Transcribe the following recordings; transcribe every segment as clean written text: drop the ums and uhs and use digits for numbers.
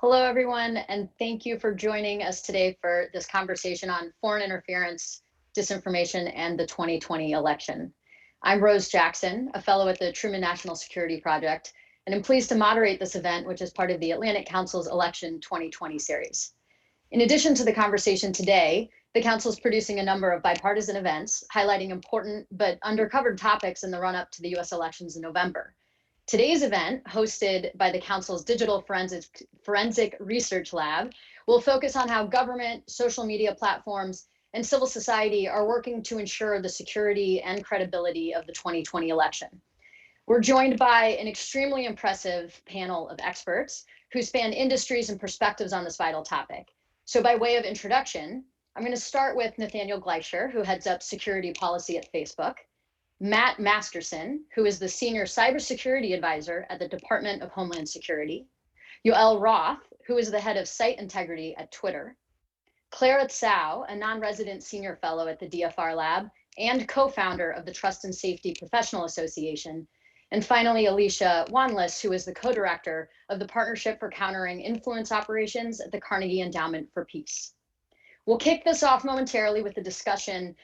Hello, everyone, and thank you for joining us today for this conversation on foreign interference, disinformation, and the 2020 election. I'm Rose Jackson, a fellow at the Truman National Security Project, and I'm pleased to moderate this event, which is part of the Atlantic Council's Election 2020 series. In addition to the conversation today, the Council is producing a number of bipartisan events highlighting important but undercovered topics in the run-up to the US elections in November. Today's event, hosted by the Council's Digital Forensic Research Lab, will focus on how government, social media platforms, and civil society are working to ensure the security and credibility of the 2020 election. We're joined by an extremely impressive panel of experts who span industries and perspectives on this vital topic. So by way of introduction, I'm going to start with Nathaniel Gleicher, who heads up security policy at Facebook, Matt Masterson, who is the Senior Cybersecurity Advisor at the Department of Homeland Security, Yoel Roth, who is the Head of Site Integrity at Twitter, Clara Tsao, a non-resident Senior Fellow at the DFR Lab and co-founder of the Trust and Safety Professional Association, and finally, Alicia Wanless, who is the co-director of the Partnership for Countering Influence Operations at the Carnegie Endowment for Peace. We'll kick this off momentarily with the discussion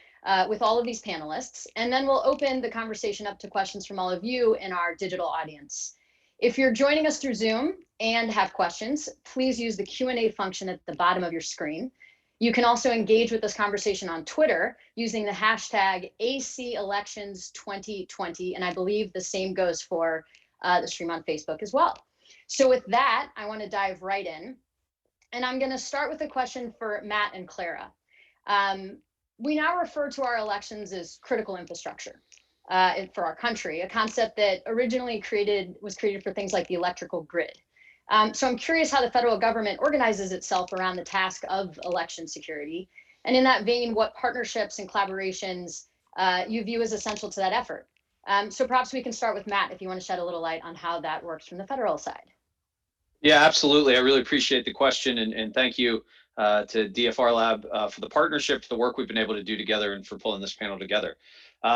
with all of these panelists, and then we'll open the conversation up to questions from all of you in our digital audience. If you're joining us through Zoom and have questions, please use the Q&A function at the bottom of your screen. You can also engage with this conversation on Twitter using the hashtag ACElections2020, and I believe the same goes for the stream on Facebook as well. So with that, I want to dive right in, and I'm going to start with a question for Matt and Clara. We now refer to our elections as critical infrastructure for our country, a concept that originally was created for things like the electrical grid. So I'm curious how the federal government organizes itself around the task of election security. And in that vein, what partnerships and collaborations you view as essential to that effort. So perhaps we can start with Matt, if you want to shed a little light on how that works from the federal side. Yeah, absolutely. I really appreciate the question, and thank you to DFR Lab for the partnership, for the work we've been able to do together, and for pulling this panel together.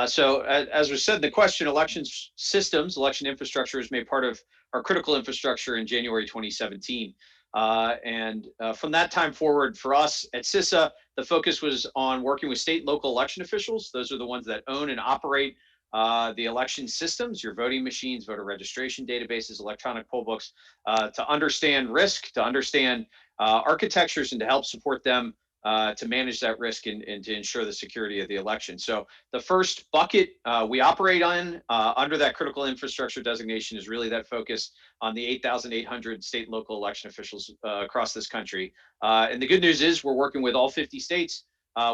So as was said in the question, election systems, election infrastructure is made part of our critical infrastructure in January 2017. From that time forward, for us at CISA, the focus was on working with state and local election officials. Those are the ones that own and operate the election systems, your voting machines, voter registration databases, electronic poll books, to understand risk, to understand architectures, and to help support them to manage that risk and to ensure the security of the election. So the first bucket we operate on under that critical infrastructure designation is really that focus on the 8,800 state and local election officials across this country. And the good news is we're working with all 50 states,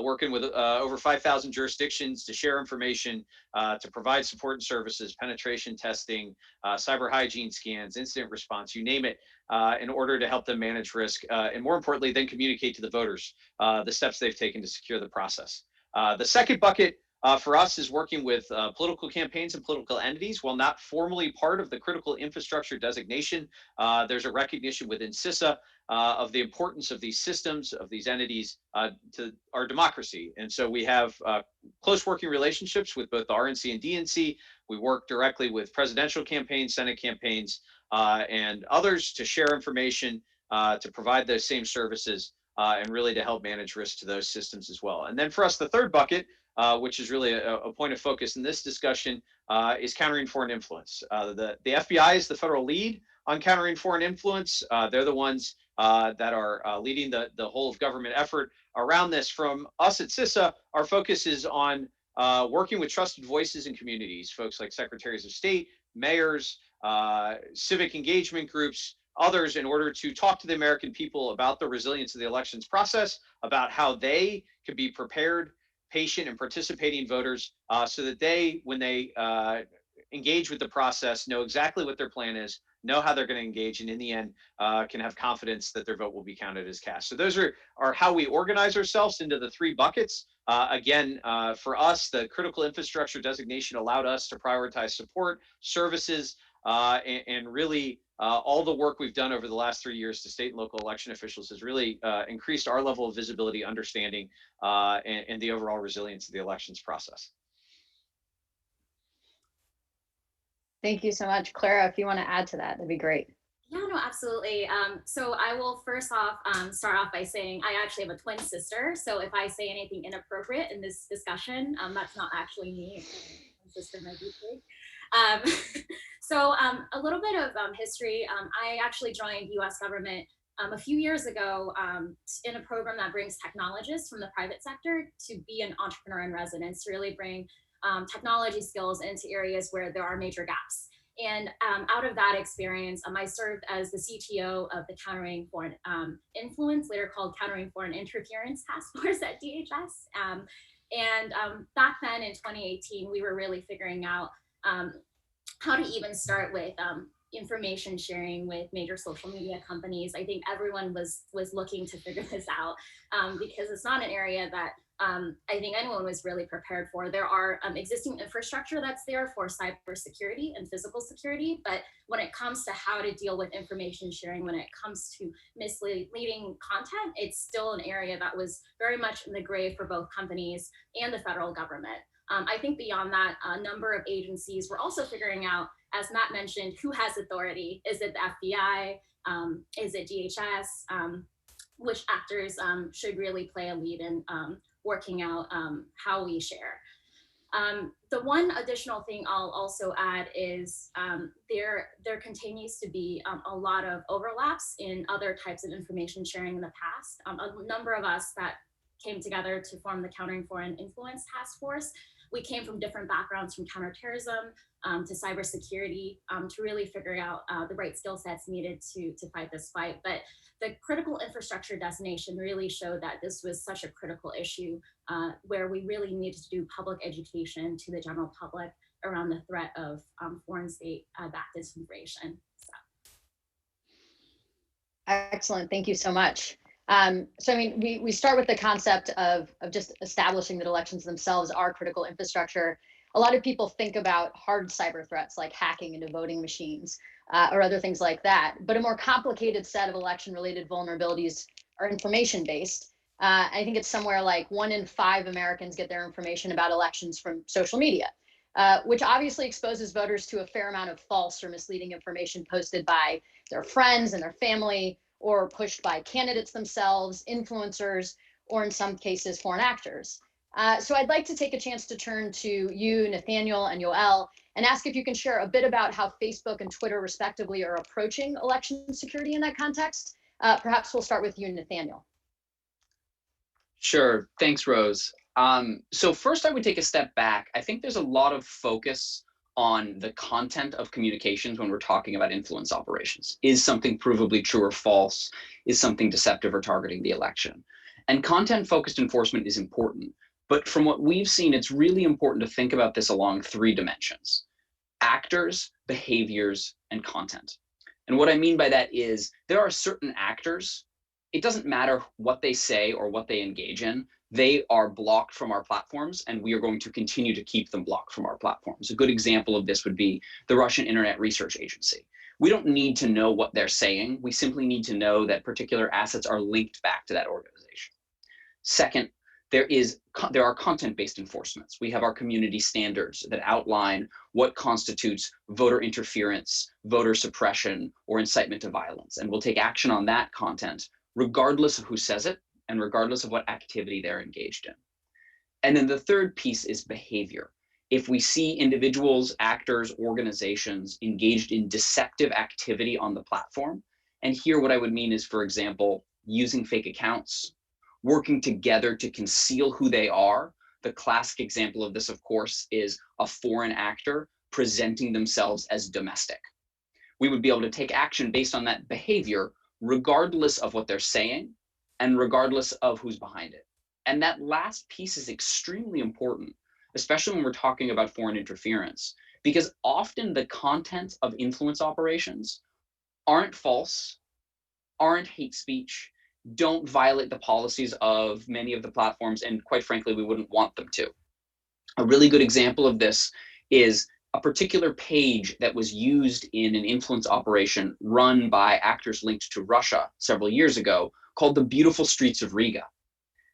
working with over 5,000 jurisdictions to share information, to provide support and services, penetration testing, cyber hygiene scans, incident response, you name it, in order to help them manage risk, and more importantly, then communicate to the voters the steps they've taken to secure the process. The second bucket for us is working with political campaigns and political entities. While not formally part of the critical infrastructure designation, there's a recognition within CISA of the importance of these systems, of these entities to our democracy. And so we have close working relationships with both the RNC and DNC. We work directly with presidential campaigns, Senate campaigns, and others to share information, to provide those same services, and really to help manage risk to those systems as well. And then for us, the third bucket, which is really a point of focus in this discussion, is countering foreign influence. The FBI is the federal lead on countering foreign influence. They're the ones that are leading the whole of government effort around this. From us at CISA, our focus is on working with trusted voices in communities, folks like secretaries of state, mayors, civic engagement groups, others, in order to talk to the American people about the resilience of the elections process, about how they can be prepared, patient, and participating voters, so that they, when they engage with the process, know exactly what their plan is, know how they're going to engage, and in the end, can have confidence that their vote will be counted as cast. So those are how we organize ourselves into the three buckets. Again, for us, the critical infrastructure designation allowed us to prioritize support, services, and really all the work we've done over the last 3 years to state and local election officials has really increased our level of visibility, understanding, and the overall resilience of the elections process. Thank you so much. Clara, if you want to add to that, that'd be great. Yeah, no, absolutely. So I will first off start off by saying I actually have a twin sister. So if I say anything inappropriate in this discussion, that's not actually me. My sister might be big. A little bit of history. I actually joined U.S. government a few years ago in a program that brings technologists from the private sector to be an entrepreneur in residence, to really bring technology skills into areas where there are major gaps. And out of that experience, I served as the CTO of the Countering Foreign Influence, later called Countering Foreign Interference Task Force at DHS. Back then in 2018, we were really figuring out how to even start with information sharing with major social media companies. I think everyone was looking to figure this out because it's not an area that I think anyone was really prepared for. There are existing infrastructure that's there for cybersecurity and physical security, but when it comes to how to deal with information sharing, when it comes to misleading content, it's still an area that was very much in the gray for both companies and the federal government. I think beyond that, a number of agencies were also figuring out, as Matt mentioned, who has authority. Is it the FBI? Is it DHS? Which actors should really play a lead in working out how we share. The one additional thing I'll also add is there continues to be a lot of overlaps in other types of information sharing in the past. A number of us that came together to form the Countering Foreign Influence Task Force, we came from different backgrounds, from counterterrorism to cybersecurity, to really figure out the right skill sets needed to fight this fight. But the critical infrastructure designation really showed that this was such a critical issue where we really needed to do public education to the general public around the threat of foreign state-backed disinformation. So. Excellent. Thank you so much. So, I mean, we start with the concept of just establishing that elections themselves are critical infrastructure. A lot of people think about hard cyber threats like hacking into voting machines or other things like that. But a more complicated set of election-related vulnerabilities are information-based. I think it's somewhere like 1 in 5 Americans get their information about elections from social media, which obviously exposes voters to a fair amount of false or misleading information posted by their friends and their family, or pushed by candidates themselves, influencers, or in some cases, foreign actors. So I'd like to take a chance to turn to you, Nathaniel and Yoel, and ask if you can share a bit about how Facebook and Twitter respectively are approaching election security in that context. Perhaps we'll start with you, Nathaniel. Sure, thanks, Rose. So first I would take a step back. I think there's a lot of focus on the content of communications when we're talking about influence operations. Is something provably true or false? Is something deceptive or targeting the election? And content-focused enforcement is important. But from what we've seen, it's really important to think about this along 3 dimensions: actors, behaviors, and content. And what I mean by that is there are certain actors, it doesn't matter what they say or what they engage in, they are blocked from our platforms, and we are going to continue to keep them blocked from our platforms. A good example of this would be the Russian Internet Research Agency. We don't need to know what they're saying. We simply need to know that particular assets are linked back to that organization. Second, there are content-based enforcements. We have our community standards that outline what constitutes voter interference, voter suppression, or incitement to violence. And we'll take action on that content regardless of who says it and regardless of what activity they're engaged in. And then the third piece is behavior. If we see individuals, actors, organizations engaged in deceptive activity on the platform, and here what I would mean is, for example, using fake accounts, working together to conceal who they are. The classic example of this, of course, is a foreign actor presenting themselves as domestic. We would be able to take action based on that behavior, regardless of what they're saying and regardless of who's behind it. And that last piece is extremely important, especially when we're talking about foreign interference, because often the content of influence operations aren't false, aren't hate speech, don't violate the policies of many of the platforms, and quite frankly, we wouldn't want them to. A really good example of this is a particular page that was used in an influence operation run by actors linked to Russia several years ago called The Beautiful Streets of Riga,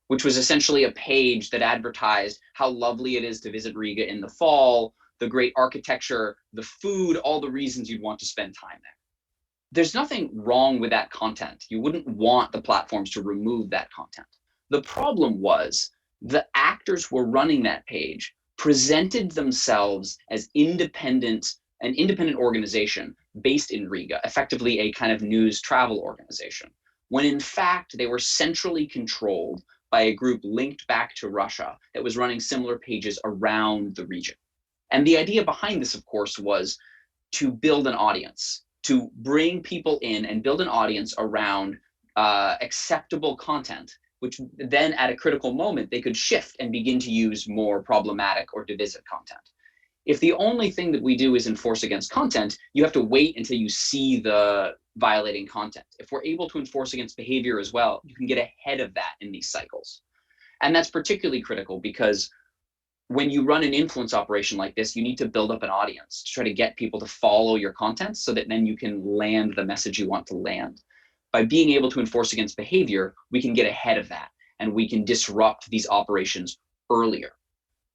which was essentially a page that advertised how lovely it is to visit Riga in the fall, the great architecture, the food, all the reasons you'd want to spend time there. there's nothing wrong with that content. You wouldn't want the platforms to remove that content. The problem was the actors who were running that page presented themselves as an independent organization based in Riga, effectively a kind of news travel organization, when in fact they were centrally controlled by a group linked back to Russia that was running similar pages around the region. And the idea behind this, of course, was to build an audience, to bring people in and build an audience around acceptable content, which then at a critical moment, they could shift and begin to use more problematic or divisive content. If the only thing that we do is enforce against content, you have to wait until you see the violating content. If we're able to enforce against behavior as well, you can get ahead of that in these cycles. And that's particularly critical because when you run an influence operation like this, you need to build up an audience to try to get people to follow your content so that then you can land the message you want to land. By being able to enforce against behavior, we can get ahead of that and we can disrupt these operations earlier.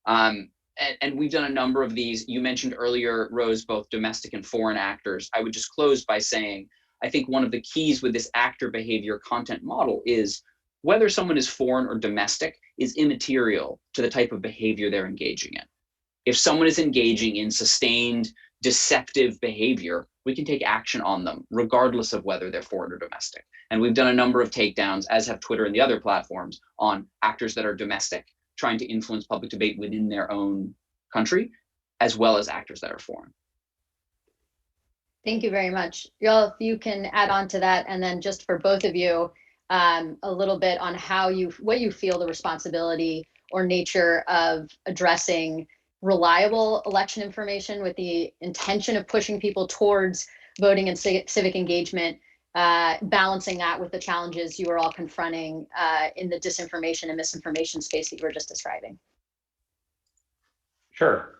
And we've done a number of these. You mentioned earlier, Rose, both domestic and foreign actors. I would just close by saying, I think one of the keys with this actor behavior content model is whether someone is foreign or domestic is immaterial to the type of behavior they're engaging in. If someone is engaging in sustained deceptive behavior, we can take action on them regardless of whether they're foreign or domestic. And we've done a number of takedowns, as have Twitter and the other platforms, on actors that are domestic, trying to influence public debate within their own country, as well as actors that are foreign. Thank you very much. Y'all, if you can add on to that, and then just for both of you, a little bit on what you feel the responsibility or nature of addressing reliable election information with the intention of pushing people towards voting and civic engagement, balancing that with the challenges you are all confronting in the disinformation and misinformation space that you were just describing. Sure.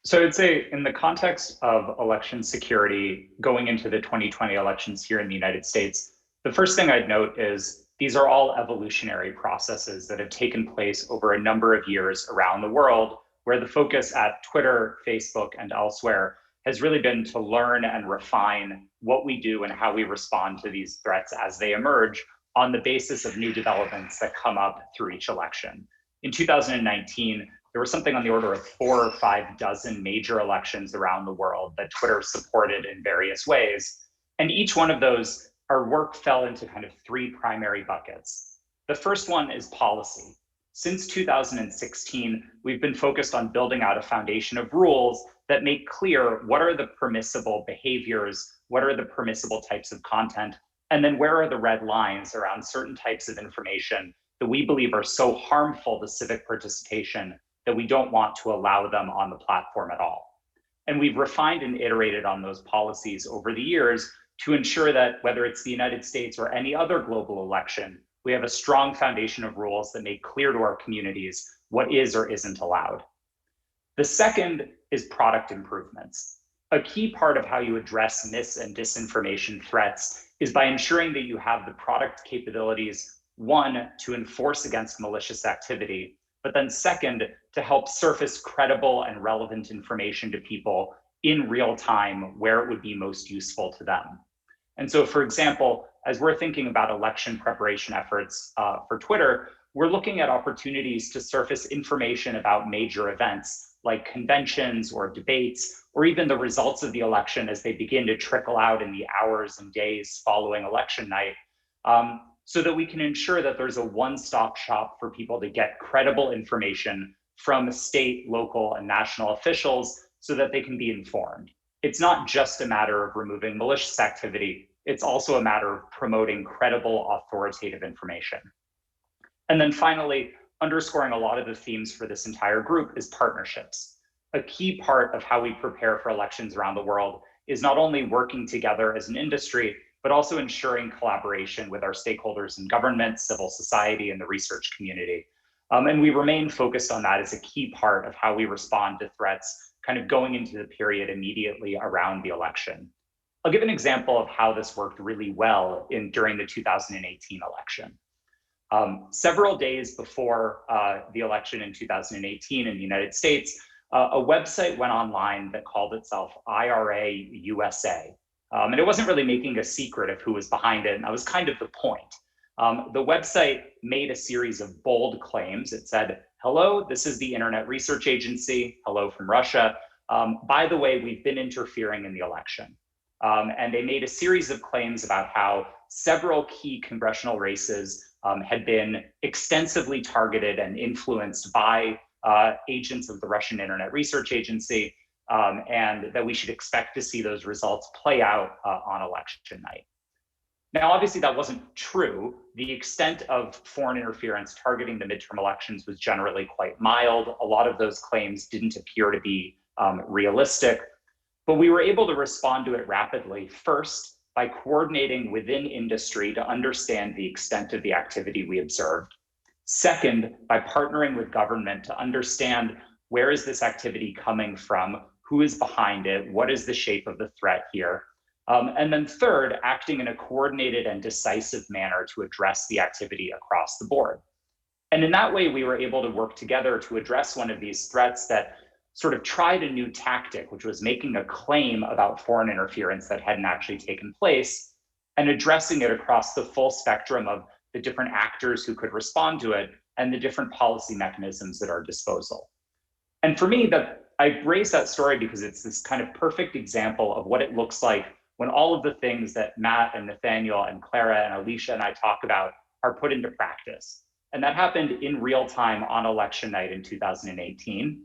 So I'd say in the context of election security going into the 2020 elections here in the United States, the first thing I'd note is these are all evolutionary processes that have taken place over a number of years around the world, where the focus at Twitter, Facebook, and elsewhere has really been to learn and refine what we do and how we respond to these threats as they emerge on the basis of new developments that come up through each election. In 2019, there was something on the order of 4 or 5 dozen major elections around the world that Twitter supported in various ways. And each one of those, our work fell into kind of 3 primary buckets. The first one is policy. Since 2016, we've been focused on building out a foundation of rules that make clear what are the permissible behaviors, what are the permissible types of content, and then where are the red lines around certain types of information that we believe are so harmful to civic participation that we don't want to allow them on the platform at all. And we've refined and iterated on those policies over the years to ensure that whether it's the United States or any other global election, we have a strong foundation of rules that make clear to our communities what is or isn't allowed. The second is product improvements. A key part of how you address mis and disinformation threats is by ensuring that you have the product capabilities, one, to enforce against malicious activity, but then second, to help surface credible and relevant information to people in real time where it would be most useful to them. And so, for example, as we're thinking about election preparation efforts for Twitter, we're looking at opportunities to surface information about major events like conventions or debates, or even the results of the election as they begin to trickle out in the hours and days following election night, so that we can ensure that there's a one-stop shop for people to get credible information from state, local, and national officials so that they can be informed. It's not just a matter of removing malicious activity, it's also a matter of promoting credible, authoritative information. And then finally, underscoring a lot of the themes for this entire group is partnerships. A key part of how we prepare for elections around the world is not only working together as an industry, but also ensuring collaboration with our stakeholders in government, civil society, and the research community. And we remain focused on that as a key part of how we respond to threats kind of going into the period immediately around the election. I'll give an example of how this worked really well during the 2018 election. Several days before the election in 2018 in the United States, a website went online that called itself IRA USA. And it wasn't really making a secret of who was behind it, and that was kind of the point. The website made a series of bold claims. It said, hello, this is the Internet Research Agency, hello from Russia. By the way, we've been interfering in the election. And they made a series of claims about how several key congressional races had been extensively targeted and influenced by agents of the Russian Internet Research Agency, and that we should expect to see those results play out on election night. Now, obviously, that wasn't true. The extent of foreign interference targeting the midterm elections was generally quite mild. A lot of those claims didn't appear to be realistic, but we were able to respond to it rapidly, first by coordinating within industry to understand the extent of the activity we observed. Second, by partnering with government to understand where is this activity coming from, who is behind it, what is the shape of the threat here. And then third, acting in a coordinated and decisive manner to address the activity across the board. And in that way, we were able to work together to address one of these threats that sort of tried a new tactic, which was making a claim about foreign interference that hadn't actually taken place, and addressing it across the full spectrum of the different actors who could respond to it and the different policy mechanisms at our disposal. And for me, I raise that story because it's this kind of perfect example of what it looks like when all of the things that Matt and Nathaniel and Clara and Alicia and I talk about are put into practice. And that happened in real time on election night in 2018.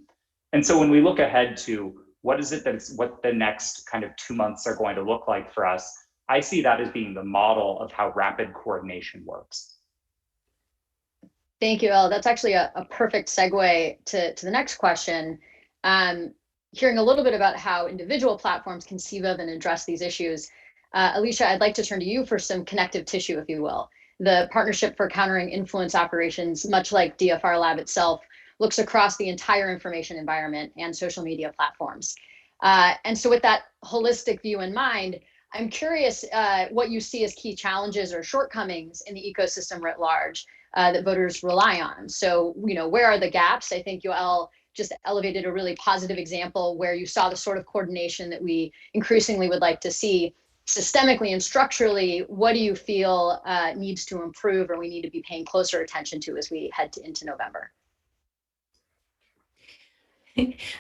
And so when we look ahead to what the next kind of 2 months are going to look like for us, I see that as being the model of how rapid coordination works. Thank you, Elle. That's actually a perfect segue to the next question. Hearing a little bit about how individual platforms conceive of and address these issues. Alicia, I'd like to turn to you for some connective tissue, if you will. The Partnership for Countering Influence Operations, much like DFR Lab itself, looks across the entire information environment and social media platforms. And so with that holistic view in mind, I'm curious what you see as key challenges or shortcomings in the ecosystem writ large that voters rely on. So, where are the gaps? I think Yoel just elevated a really positive example where you saw the sort of coordination that we increasingly would like to see. Systemically and structurally, what do you feel needs to improve or we need to be paying closer attention to as we head into November?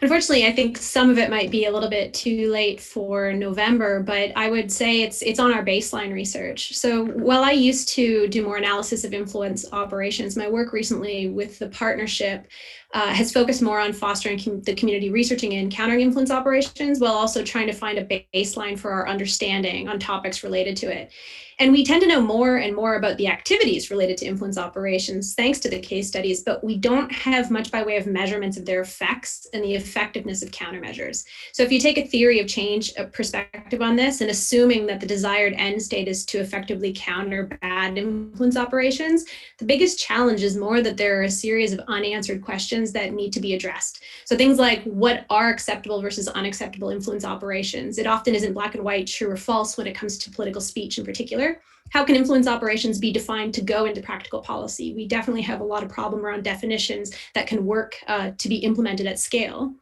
Unfortunately, I think some of it might be a little bit too late for November, but I would say it's on our baseline research. So while I used to do more analysis of influence operations, my work recently with the partnership has focused more on fostering the community researching and countering influence operations, while also trying to find a baseline for our understanding on topics related to it. And we tend to know more and more about the activities related to influence operations, thanks to the case studies, but we don't have much by way of measurements of their effects and the effectiveness of countermeasures. So if you take a theory of change perspective on this, and assuming that the desired end state is to effectively counter bad influence operations, the biggest challenge is more that there are a series of unanswered questions that need to be addressed. So things like, what are acceptable versus unacceptable influence operations? It often isn't black and white, true or false when it comes to political speech in particular. How can influence operations be defined to go into practical policy? We definitely have a lot of problem around definitions that can work to be implemented at scale.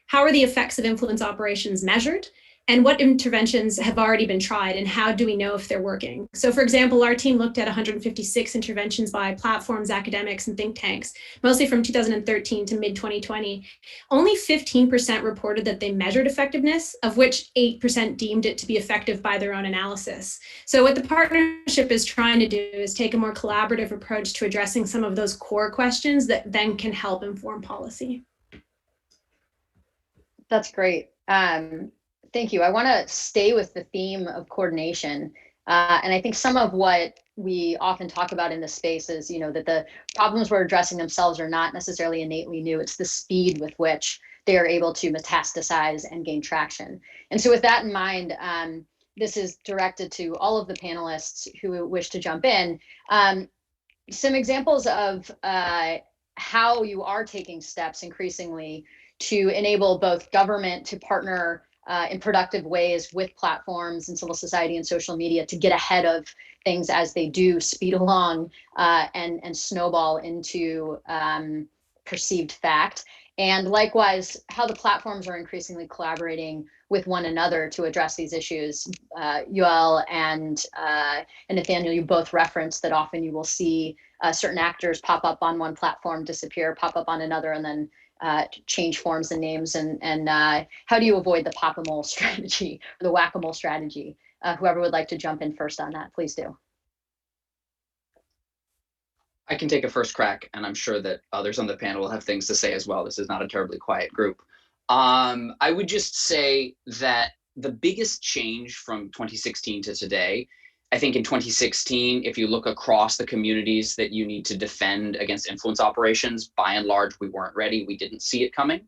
How are the effects of influence operations measured? And what interventions have already been tried, and how do we know if they're working? So for example, our team looked at 156 interventions by platforms, academics, and think tanks, mostly from 2013 to mid-2020. Only 15% reported that they measured effectiveness, of which 8% deemed it to be effective by their own analysis. So what the partnership is trying to do is take a more collaborative approach to addressing some of those core questions that then can help inform policy. That's great. Thank you. I want to stay with the theme of coordination. And I think some of what we often talk about in this space is, that the problems we're addressing themselves are not necessarily innately new. It's the speed with which they are able to metastasize and gain traction. And so with that in mind, this is directed to all of the panelists who wish to jump in. Some examples of how you are taking steps increasingly to enable both government to partner in productive ways with platforms and civil society and social media to get ahead of things as they do speed along and snowball into perceived fact. And likewise, how the platforms are increasingly collaborating with one another to address these issues. Yoel and Nathaniel, you both referenced that often you will see certain actors pop up on one platform, disappear, pop up on another, and then change forms and names. And how do you avoid the pop-a-mole strategy or the whack-a-mole strategy? Whoever would like to jump in first on that, please do. I can take a first crack, and I'm sure that others on the panel will have things to say as well. This is not a terribly quiet group. I would just say that the biggest change from 2016 to today, I think in 2016, if you look across the communities that you need to defend against influence operations, by and large, we weren't ready. We didn't see it coming.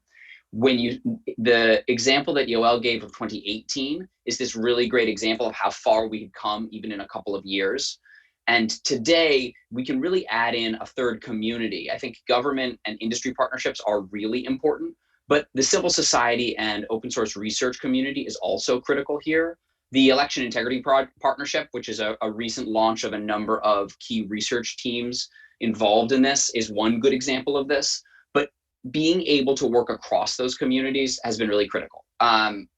The example that Yoel gave of 2018 is this really great example of how far we had come even in a couple of years. And today, we can really add in a third community. I think government and industry partnerships are really important, but the civil society and open source research community is also critical here. The Election Integrity Partnership, which is a recent launch of a number of key research teams involved in this, is one good example of this. But being able to work across those communities has been really critical.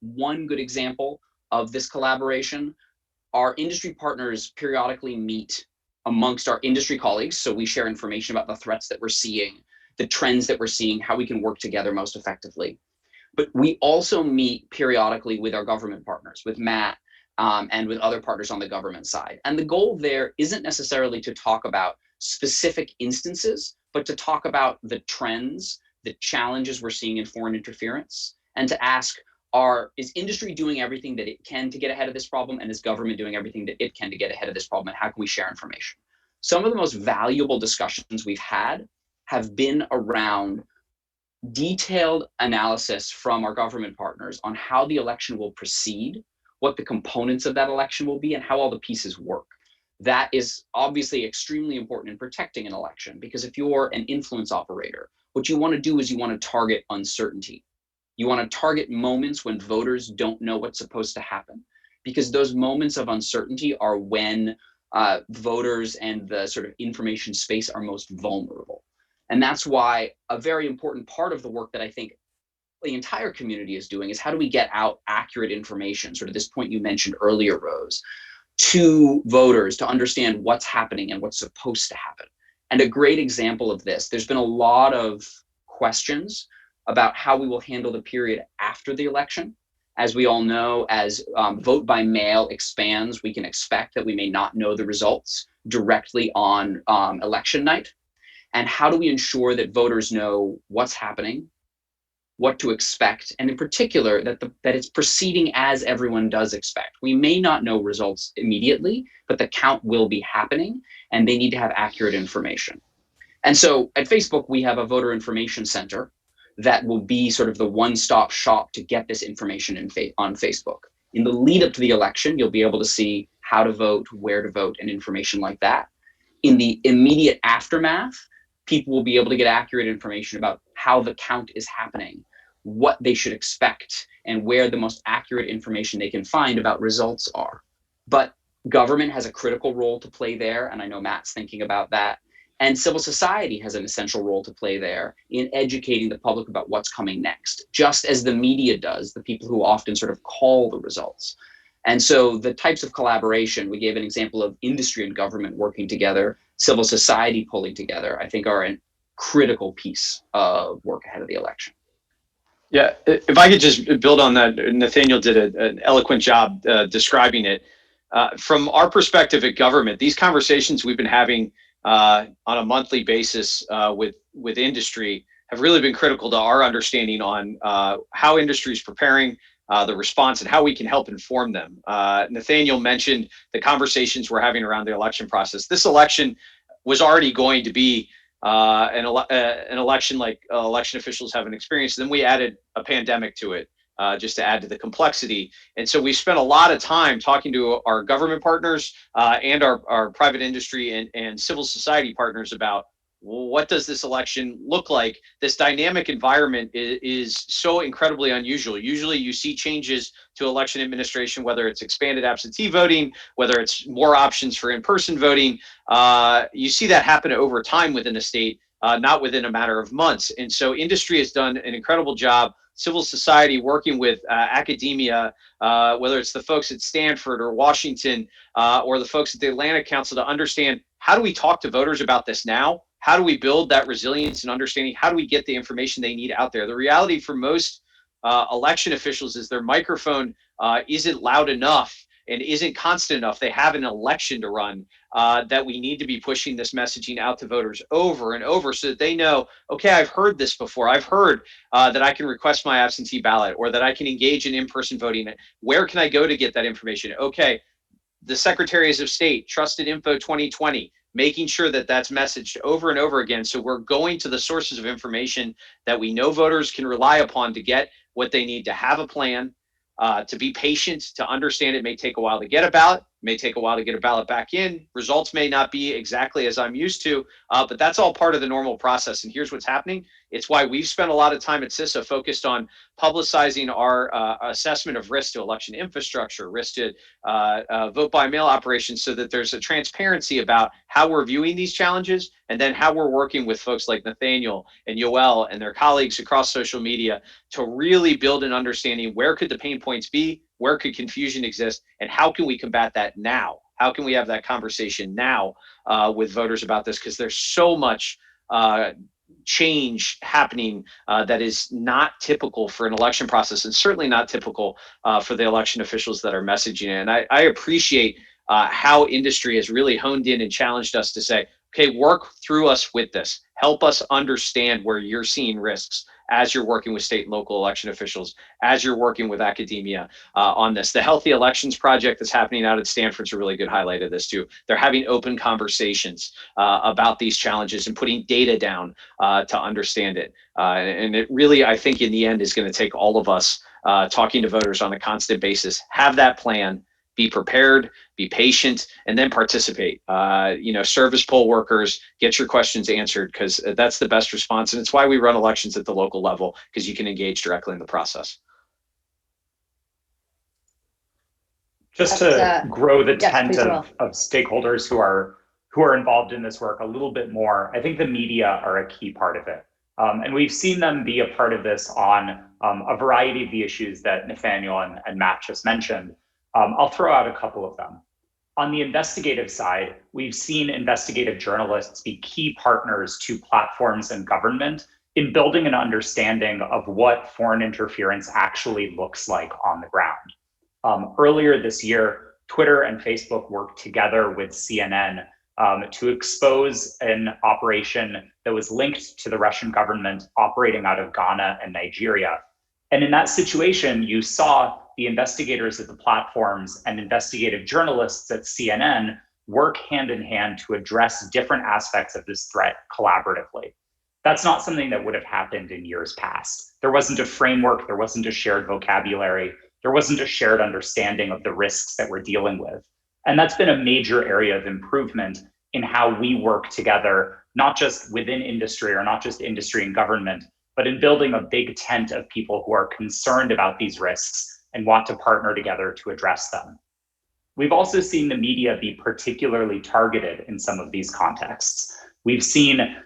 One good example of this collaboration, our industry partners periodically meet amongst our industry colleagues. So we share information about the threats that we're seeing, the trends that we're seeing, how we can work together most effectively. But we also meet periodically with our government partners, with Matt and with other partners on the government side. And the goal there isn't necessarily to talk about specific instances, but to talk about the trends, the challenges we're seeing in foreign interference, and to ask, is industry doing everything that it can to get ahead of this problem, and is government doing everything that it can to get ahead of this problem, and how can we share information? Some of the most valuable discussions we've had have been around detailed analysis from our government partners on how the election will proceed, what the components of that election will be, and how all the pieces work. That is obviously extremely important in protecting an election, because if you're an influence operator, what you want to do is you want to target uncertainty. You want to target moments when voters don't know what's supposed to happen, because those moments of uncertainty are when voters and the sort of information space are most vulnerable. And that's why a very important part of the work that I think the entire community is doing is how do we get out accurate information, sort of this point you mentioned earlier, Rose, to voters to understand what's happening and what's supposed to happen. And a great example of this, there's been a lot of questions about how we will handle the period after the election. As we all know, as vote by mail expands, we can expect that we may not know the results directly on election night. And how do we ensure that voters know what's happening, what to expect, and in particular, that it's proceeding as everyone does expect. We may not know results immediately, but the count will be happening, and they need to have accurate information. And so at Facebook, we have a voter information center that will be sort of the one-stop shop to get this information on Facebook. In the lead up to the election, you'll be able to see how to vote, where to vote, and information like that. In the immediate aftermath, people will be able to get accurate information about how the count is happening, what they should expect, and where the most accurate information they can find about results are. But government has a critical role to play there, and I know Matt's thinking about that. And civil society has an essential role to play there in educating the public about what's coming next, just as the media does, the people who often sort of call the results. And so the types of collaboration, we gave an example of industry and government working together, civil society pulling together, I think are a critical piece of work ahead of the election. Yeah, if I could just build on that, Nathaniel did an eloquent job describing it. From our perspective at government, these conversations we've been having on a monthly basis with industry have really been critical to our understanding on how industry is preparing, the response, and how we can help inform them. Nathaniel mentioned the conversations we're having around the election process. This election was already going to be an election like election officials haven't experienced. Then we added a pandemic to it, just to add to the complexity. And so we spent a lot of time talking to our government partners and our private industry and civil society partners about, well, what does this election look like? This dynamic environment is so incredibly unusual. Usually you see changes to election administration, whether it's expanded absentee voting, whether it's more options for in-person voting. You see that happen over time within a state. not within a matter of months. And so industry has done an incredible job. Civil society working with academia, whether it's the folks at Stanford or Washington or the folks at the Atlantic Council, to understand, how do we talk to voters about this now? How do we build that resilience and understanding? How do we get the information they need out there? The reality for most election officials is their microphone isn't loud enough and isn't constant enough. They have an election to run, that we need to be pushing this messaging out to voters over and over so that they know, okay, I've heard this before. I've heard that I can request my absentee ballot, or that I can engage in in-person voting. Where can I go to get that information? Okay, the Secretaries of State, Trusted Info 2020, making sure that that's messaged over and over again. So we're going to the sources of information that we know voters can rely upon to get what they need to have a plan, to be patient, to understand it may take a while to get a ballot, may take a while to get a ballot back in. Results may not be exactly as I'm used to, but that's all part of the normal process. And here's what's happening. It's why we've spent a lot of time at CISA focused on publicizing our assessment of risk to election infrastructure, risk to vote by mail operations, so that there's a transparency about how we're viewing these challenges, and then how we're working with folks like Nathaniel and Yoel and their colleagues across social media to really build an understanding, where could the pain points be, where could confusion exist, and how can we combat that now? How can we have that conversation now with voters about this? Because there's so much change happening that is not typical for an election process, and certainly not typical for the election officials that are messaging it. And I appreciate how industry has really honed in and challenged us to say, okay, work through us with this. Help us understand where you're seeing risks as you're working with state and local election officials, as you're working with academia on this. The Healthy Elections Project that's happening out at Stanford's a really good highlight of this too. They're having open conversations about these challenges and putting data down to understand it. And it really, I think in the end, is going to take all of us talking to voters on a constant basis, have that plan, be prepared, be patient, and then participate. Serve as poll workers, get your questions answered, because that's the best response. And it's why we run elections at the local level, because you can engage directly in the process. Just to grow the tent of stakeholders who are involved in this work a little bit more, I think the media are a key part of it. And we've seen them be a part of this on a variety of the issues that Nathaniel and Matt just mentioned. I'll throw out a couple of them. On the investigative side, we've seen investigative journalists be key partners to platforms and government in building an understanding of what foreign interference actually looks like on the ground. Earlier this year, Twitter and Facebook worked together with CNN to expose an operation that was linked to the Russian government operating out of Ghana and Nigeria. And in that situation, you saw the investigators at the platforms and investigative journalists at CNN work hand in hand to address different aspects of this threat collaboratively. That's not something that would have happened in years past. There wasn't a framework, there wasn't a shared vocabulary, there wasn't a shared understanding of the risks that we're dealing with. And that's been a major area of improvement in how we work together, not just within industry or not just industry and government, but in building a big tent of people who are concerned about these risks and want to partner together to address them. We've also seen the media be particularly targeted in some of these contexts. We've seen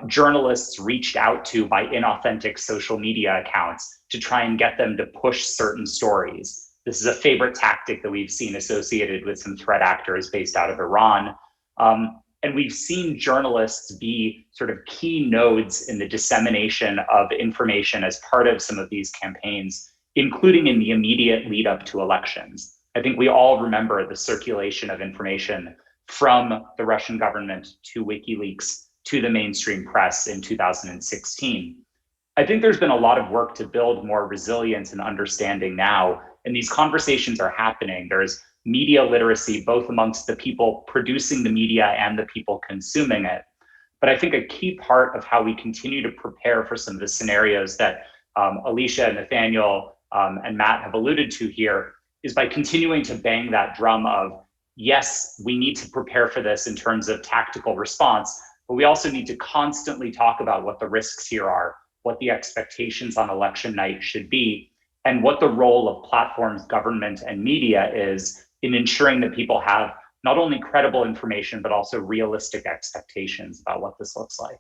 journalists reached out to by inauthentic social media accounts to try and get them to push certain stories. This is a favorite tactic that we've seen associated with some threat actors based out of Iran. And we've seen journalists be sort of key nodes in the dissemination of information as part of some of these campaigns, including in the immediate lead up to elections. I think we all remember the circulation of information from the Russian government to WikiLeaks to the mainstream press in 2016. I think there's been a lot of work to build more resilience and understanding now, and these conversations are happening. There's media literacy, both amongst the people producing the media and the people consuming it. But I think a key part of how we continue to prepare for some of the scenarios that Alicia, Nathaniel, and Matt have alluded to here is by continuing to bang that drum of, yes, we need to prepare for this in terms of tactical response, but we also need to constantly talk about what the risks here are, what the expectations on election night should be, and what the role of platforms, government, and media is in ensuring that people have not only credible information, but also realistic expectations about what this looks like.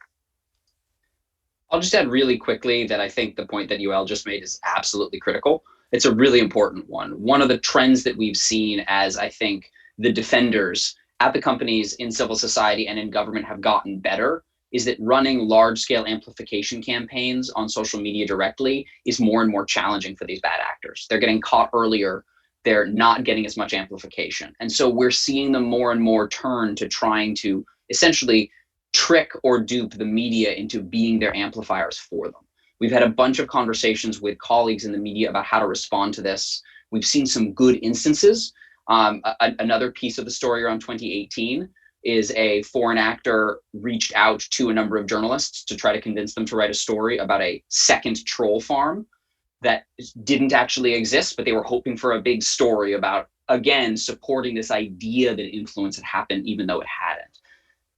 I'll just add really quickly that I think the point that UL just made is absolutely critical. It's a really important one. One of the trends that we've seen as I think the defenders at the companies in civil society and in government have gotten better is that running large scale amplification campaigns on social media directly is more and more challenging for these bad actors. They're getting caught earlier. They're not getting as much amplification. And so we're seeing them more and more turn to trying to essentially trick or dupe the media into being their amplifiers for them. We've had a bunch of conversations with colleagues in the media about how to respond to this. We've seen some good instances. Another piece of the story around 2018 is a foreign actor reached out to a number of journalists to try to convince them to write a story about a second troll farm that didn't actually exist, but they were hoping for a big story about, again, supporting this idea that influence had happened even though it hadn't.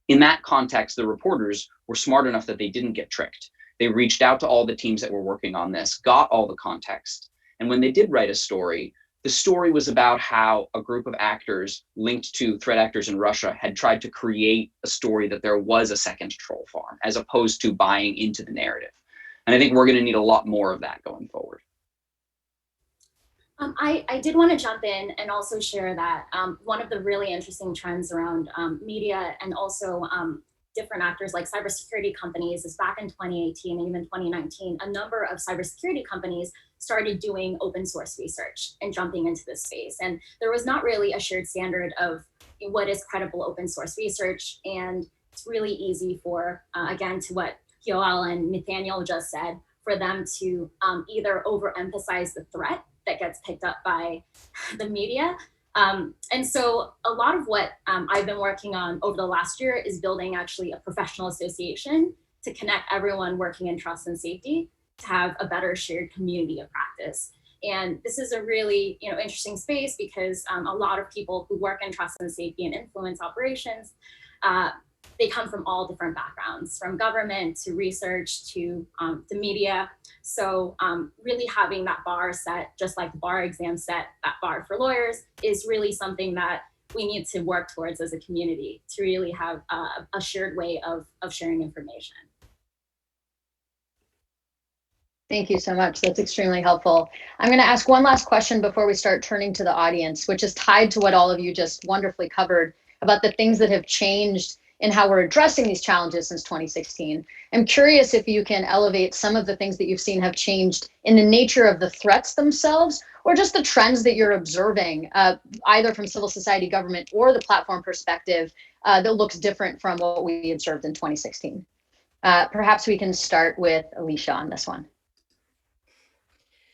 In that context, the reporters were smart enough that they didn't get tricked. They reached out to all the teams that were working on this, got all the context. And when they did write a story, the story was about how a group of actors linked to threat actors in Russia had tried to create a story that there was a second troll farm, as opposed to buying into the narrative. And I think we're going to need a lot more of that going forward. I did want to jump in and also share that one of the really interesting trends around media and also different actors like cybersecurity companies is back in 2018 and even 2019, a number of cybersecurity companies started doing open source research and jumping into this space. And there was not really a shared standard of what is credible open source research. And it's really easy for, again, to what Yoel and Nathaniel just said, for them to either overemphasize the threat that gets picked up by the media. And so a lot of what I've been working on over the last year is building actually a professional association to connect everyone working in trust and safety to have a better shared community of practice. And this is a really interesting space because a lot of people who work in trust and safety and influence operations, they come from all different backgrounds, from government to research to the media. So really having that bar set, just like the bar exam set, that bar for lawyers, is really something that we need to work towards as a community to really have a shared way of sharing information. Thank you so much. That's extremely helpful. I'm going to ask one last question before we start turning to the audience, which is tied to what all of you just wonderfully covered about the things that have changed in how we're addressing these challenges since 2016. I'm curious if you can elevate some of the things that you've seen have changed in the nature of the threats themselves, or just the trends that you're observing, either from civil society, government, or the platform perspective that looks different from what we observed in 2016. Perhaps we can start with Alicia on this one.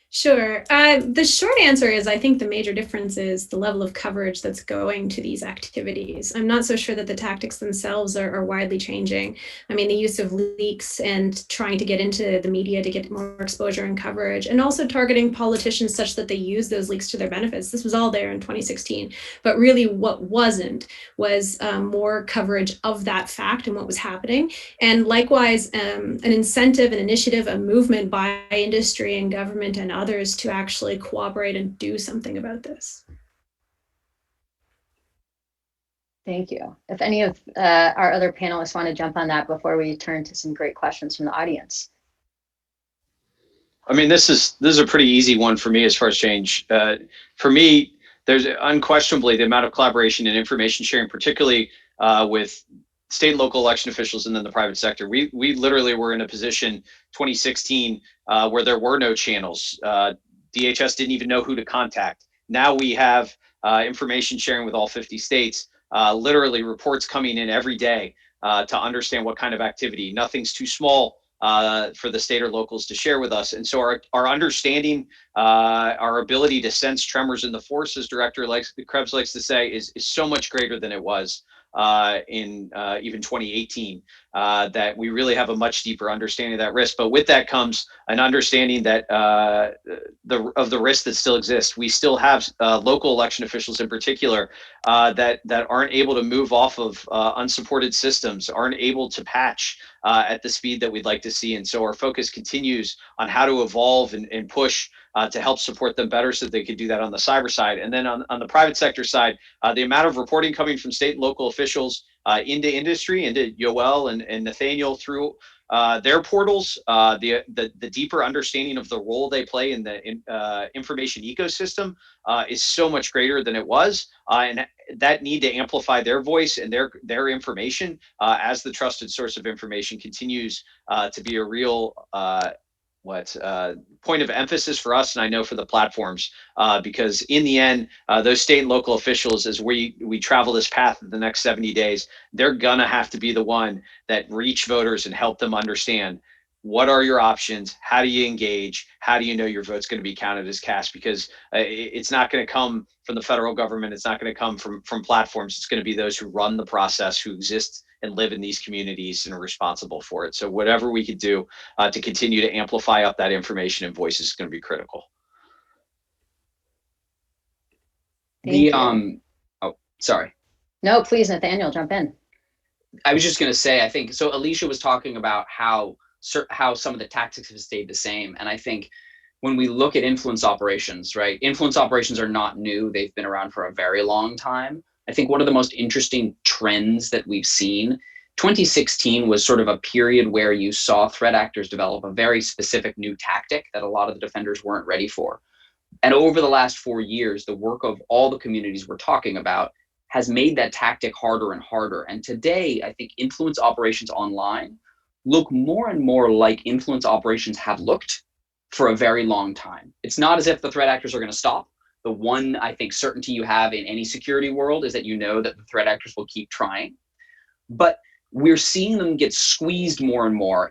Sure. The short answer is I think the major difference is the level of coverage that's going to these activities. I'm not so sure that the tactics themselves are widely changing. I mean, the use of leaks and trying to get into the media to get more exposure and coverage, and also targeting politicians such that they use those leaks to their benefits. This was all there in 2016. But really what wasn't was more coverage of that fact and what was happening. And likewise, an incentive, an initiative, a movement by industry and government and others to actually cooperate and do something about this. Thank you. If any of our other panelists want to jump on that before we turn to some great questions from the audience. I mean, this is a pretty easy one for me as far as change. For me, there's unquestionably the amount of collaboration and information sharing, particularly with state and local election officials and then the private sector. We literally were in a position 2016 where there were no channels. DHS didn't even know who to contact. Now we have information sharing with all 50 states, literally reports coming in every day to understand what kind of activity. Nothing's too small for the state or locals to share with us. And so our understanding, our ability to sense tremors in the force, as Director Krebs likes to say, is so much greater than it was in even 2018, that we really have a much deeper understanding of that risk. But with that comes an understanding that of the risk that still exists. We still have local election officials in particular that aren't able to move off of unsupported systems, aren't able to patch at the speed that we'd like to see. And so our focus continues on how to evolve and push to help support them better so that they could do that on the cyber side. And then on the private sector side, the amount of reporting coming from state and local officials into industry, into Yoel and Nathaniel through their portals, the deeper understanding of the role they play in the information ecosystem is so much greater than it was, and that need to amplify their voice and their information as the trusted source of information continues to be a real point of emphasis for us, and I know for the platforms, because in the end, those state and local officials, as we travel this path in the next 70 days, they're gonna have to be the one that reach voters and help them understand what are your options, how do you engage, how do you know your vote's going to be counted as cast, because it's not going to come from the federal government, it's not going to come from platforms, it's going to be those who run the process, who exist and live in these communities and are responsible for it. So whatever we could do to continue to amplify up that information and voice is going to be critical. Oh, sorry. No, please, Nathaniel, jump in. I was just going to say, I think, so Alicia was talking about how some of the tactics have stayed the same. And I think when we look at influence operations, right, influence operations are not new. They've been around for a very long time. I think one of the most interesting trends that we've seen, 2016 was sort of a period where you saw threat actors develop a very specific new tactic that a lot of the defenders weren't ready for. And over the last 4 years, the work of all the communities we're talking about has made that tactic harder and harder. And today, I think influence operations online look more and more like influence operations have looked for a very long time. It's not as if the threat actors are going to stop. The one, I think, certainty you have in any security world is that you know that the threat actors will keep trying. But we're seeing them get squeezed more and more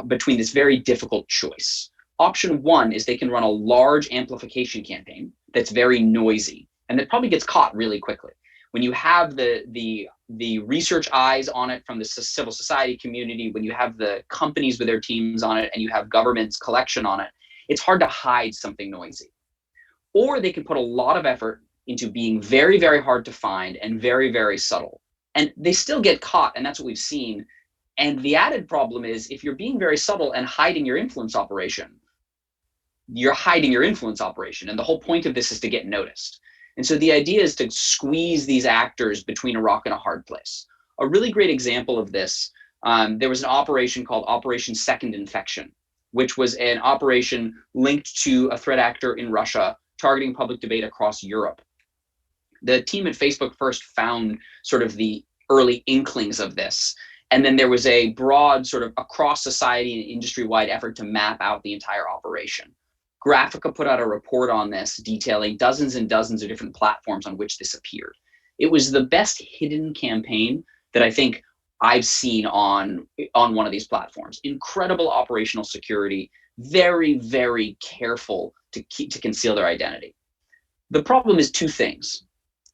between this very difficult choice. Option one is they can run a large amplification campaign that's very noisy and that probably gets caught really quickly. When you have the research eyes on it from the civil society community, when you have the companies with their teams on it, and you have government's collection on it, it's hard to hide something noisy. Or they can put a lot of effort into being very, very hard to find and very, very subtle. And they still get caught, and that's what we've seen. And the added problem is if you're being very subtle and hiding your influence operation, you're hiding your influence operation. And the whole point of this is to get noticed. And so the idea is to squeeze these actors between a rock and a hard place. A really great example of this, there was an operation called Operation Second Infection, which was an operation linked to a threat actor in Russia targeting public debate across Europe. The team at Facebook first found sort of the early inklings of this. And then there was a broad sort of across society and industry-wide effort to map out the entire operation. Graphica put out a report on this detailing dozens and dozens of different platforms on which this appeared. It was the best hidden campaign that I think I've seen on one of these platforms. Incredible operational security, very, very careful to conceal their identity. The problem is two things.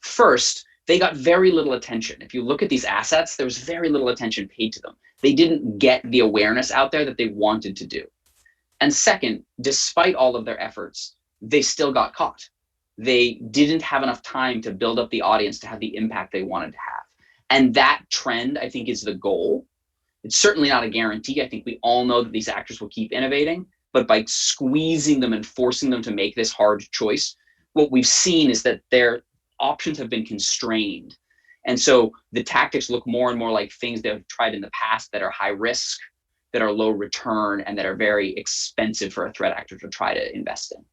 First, they got very little attention. If you look at these assets, there was very little attention paid to them. They didn't get the awareness out there that they wanted to do. And second, despite all of their efforts, they still got caught. They didn't have enough time to build up the audience to have the impact they wanted to have. And that trend, I think, is the goal. It's certainly not a guarantee. I think we all know that these actors will keep innovating, but by squeezing them and forcing them to make this hard choice, what we've seen is that their options have been constrained. And so the tactics look more and more like things they've tried in the past that are high risk, that are low return, and that are very expensive for a threat actor to try to invest in.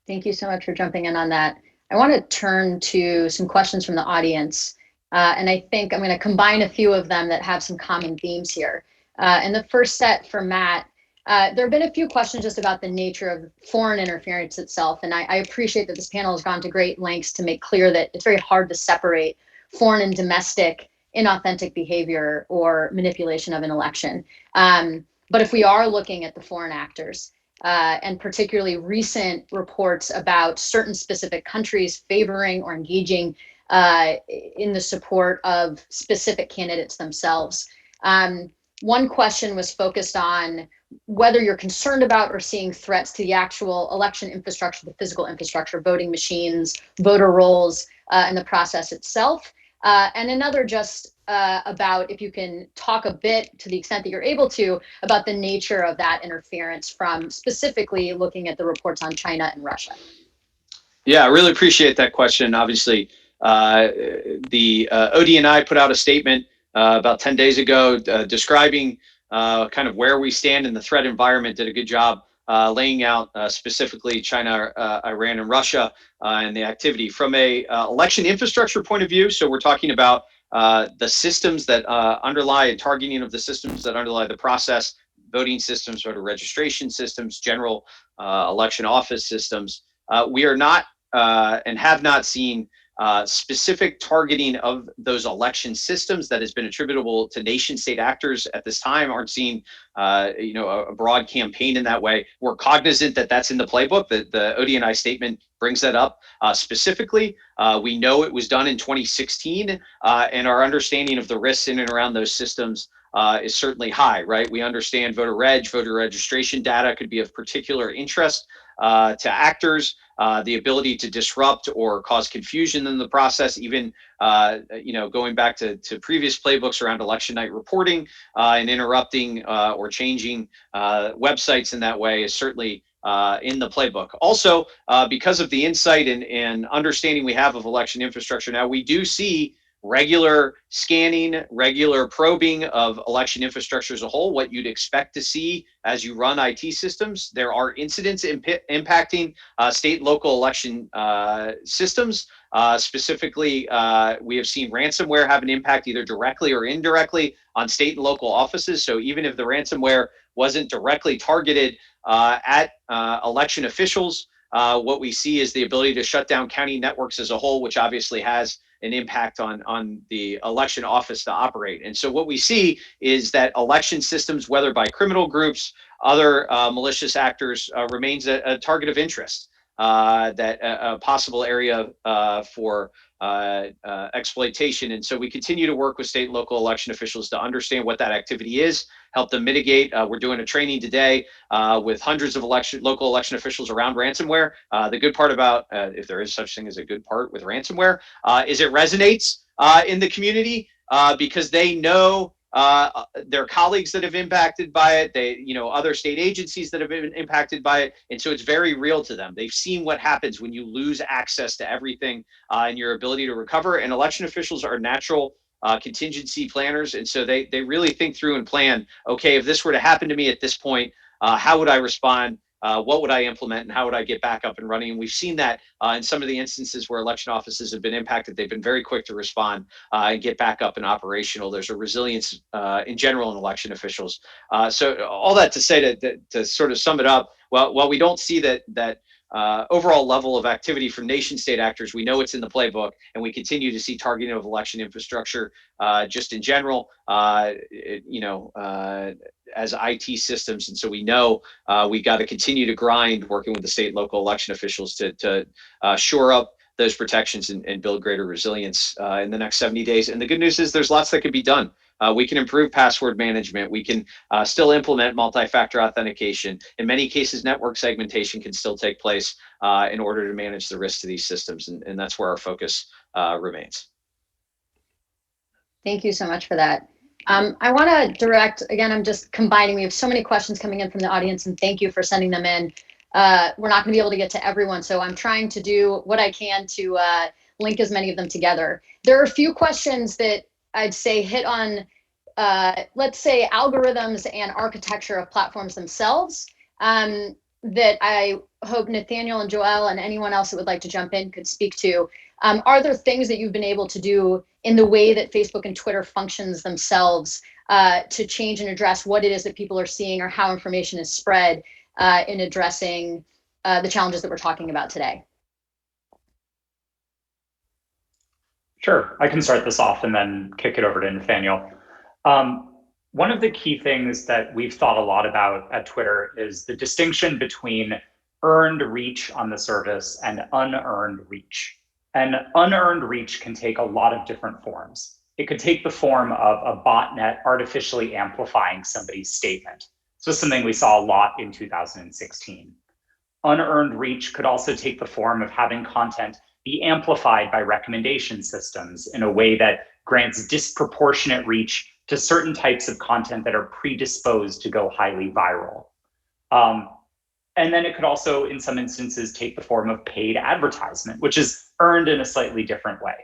Thank you so much for jumping in on that. I want to turn to some questions from the audience. And I think I'm going to combine a few of them that have some common themes here. And the first set for Matt, there have been a few questions just about the nature of foreign interference itself. And I appreciate that this panel has gone to great lengths to make clear that it's very hard to separate foreign and domestic inauthentic behavior or manipulation of an election. But if we are looking at the foreign actors, and particularly recent reports about certain specific countries favoring or engaging in the support of specific candidates themselves. One question was focused on whether you're concerned about or seeing threats to the actual election infrastructure, the physical infrastructure, voting machines, voter rolls, and the process itself. And another just about if you can talk a bit, to the extent that you're able to, about the nature of that interference from specifically looking at the reports on China and Russia. Yeah, I really appreciate that question. Obviously, the ODNI put out a statement about 10 days ago, describing kind of where we stand in the threat environment, did a good job laying out specifically China, Iran, and Russia and the activity from a election infrastructure point of view. So we're talking about the systems that underlie and targeting of the systems that underlie the process, voting systems, voter registration systems, general election office systems. We are not and have not seen specific targeting of those election systems that has been attributable to nation state actors at this time. Aren't seeing a broad campaign in that way. We're cognizant that that's in the playbook, that the ODNI statement brings that up specifically. We know it was done in 2016, and our understanding of the risks in and around those systems is certainly high, right? We understand voter registration data could be of particular interest to actors. The ability to disrupt or cause confusion in the process, even going back to previous playbooks around election night reporting and interrupting or changing websites in that way is certainly in the playbook. Also, because of the insight and understanding we have of election infrastructure now, we do see regular scanning, regular probing of election infrastructure as a whole, what you'd expect to see as you run IT systems. There are incidents impacting state and local election systems. Specifically, we have seen ransomware have an impact either directly or indirectly on state and local offices. So even if the ransomware wasn't directly targeted at election officials, what we see is the ability to shut down county networks as a whole, which obviously has an impact on the election office to operate. And so what we see is that election systems, whether by criminal groups, other malicious actors, remains a target of interest, that a possible area for exploitation. And so we continue to work with state and local election officials to understand what that activity is, help them mitigate. We're doing a training today with hundreds of local election officials around ransomware. The good part about, if there is such thing as a good part with ransomware, is it resonates in the community because they know their colleagues that have been impacted by it, other state agencies that have been impacted by it. And so it's very real to them. They've seen what happens when you lose access to everything and your ability to recover. And election officials are natural contingency planners. And so they really think through and plan, okay, if this were to happen to me at this point, how would I respond? What would I implement and how would I get back up and running? And we've seen that in some of the instances where election offices have been impacted. They've been very quick to respond and get back up and operational. There's a resilience in general in election officials. So all that to say to sort of sum it up, while we don't see that overall level of activity from nation state actors, we know it's in the playbook, and we continue to see targeting of election infrastructure just in general, as IT systems. And so we know we got to continue to grind working with the state and local election officials to shore up those protections and build greater resilience in the next 70 days. And the good news is there's lots that could be done. We can improve password management. We can still implement multi-factor authentication. In many cases, network segmentation can still take place in order to manage the risk to these systems. And that's where our focus remains. Thank you so much for that. I want to direct, again, I'm just combining. We have so many questions coming in from the audience, and thank you for sending them in. We're not going to be able to get to everyone, so I'm trying to do what I can to link as many of them together. There are a few questions that I'd say hit on, let's say, algorithms and architecture of platforms themselves, that I hope Nathaniel and Joel and anyone else that would like to jump in could speak to. Are there things that you've been able to do in the way that Facebook and Twitter functions themselves to change and address what it is that people are seeing or how information is spread in addressing the challenges that we're talking about today? Sure, I can start this off and then kick it over to Nathaniel. One of the key things that we've thought a lot about at Twitter is the distinction between earned reach on the service and unearned reach. And unearned reach can take a lot of different forms. It could take the form of a botnet artificially amplifying somebody's statement. This was something we saw a lot in 2016. Unearned reach could also take the form of having content be amplified by recommendation systems in a way that grants disproportionate reach to certain types of content that are predisposed to go highly viral. And then it could also, in some instances, take the form of paid advertisement, which is earned in a slightly different way.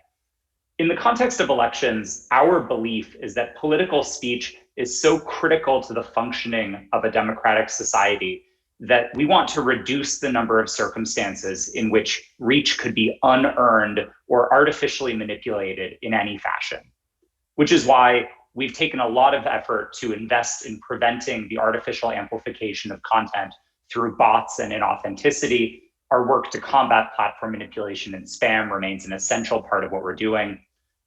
In the context of elections, our belief is that political speech is so critical to the functioning of a democratic society that we want to reduce the number of circumstances in which reach could be unearned or artificially manipulated in any fashion, which is why we've taken a lot of effort to invest in preventing the artificial amplification of content through bots and inauthenticity. Our work to combat platform manipulation and spam remains an essential part of what we're doing.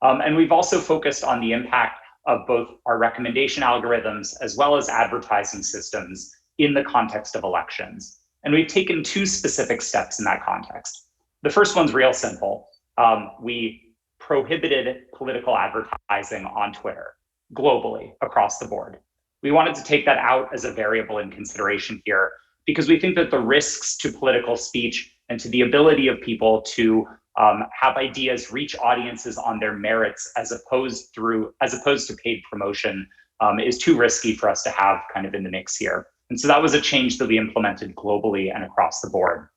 And we've also focused on the impact of both our recommendation algorithms as well as advertising systems in the context of elections. And we've taken two specific steps in that context. The first one's real simple. We prohibited political advertising on Twitter globally across the board. We wanted to take that out as a variable in consideration here because we think that the risks to political speech and to the ability of people to have ideas reach audiences on their merits as opposed to paid promotion is too risky for us to have kind of in the mix here. And so that was a change that we implemented globally and across the board.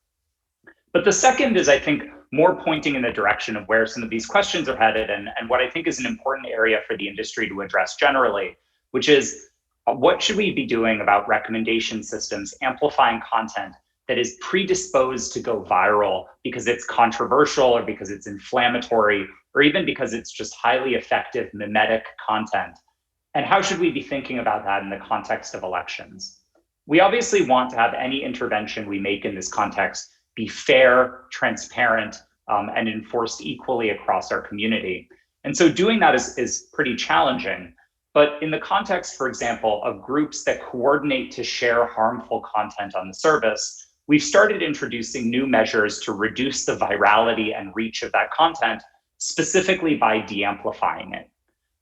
But the second is, I think, more pointing in the direction of where some of these questions are headed and what I think is an important area for the industry to address generally, which is what should we be doing about recommendation systems amplifying content that is predisposed to go viral because it's controversial or because it's inflammatory or even because it's just highly effective mimetic content? And how should we be thinking about that in the context of elections? We obviously want to have any intervention we make in this context be fair, transparent, and enforced equally across our community. And so doing that is pretty challenging. But in the context, for example, of groups that coordinate to share harmful content on the service, we've started introducing new measures to reduce the virality and reach of that content, specifically by de-amplifying it.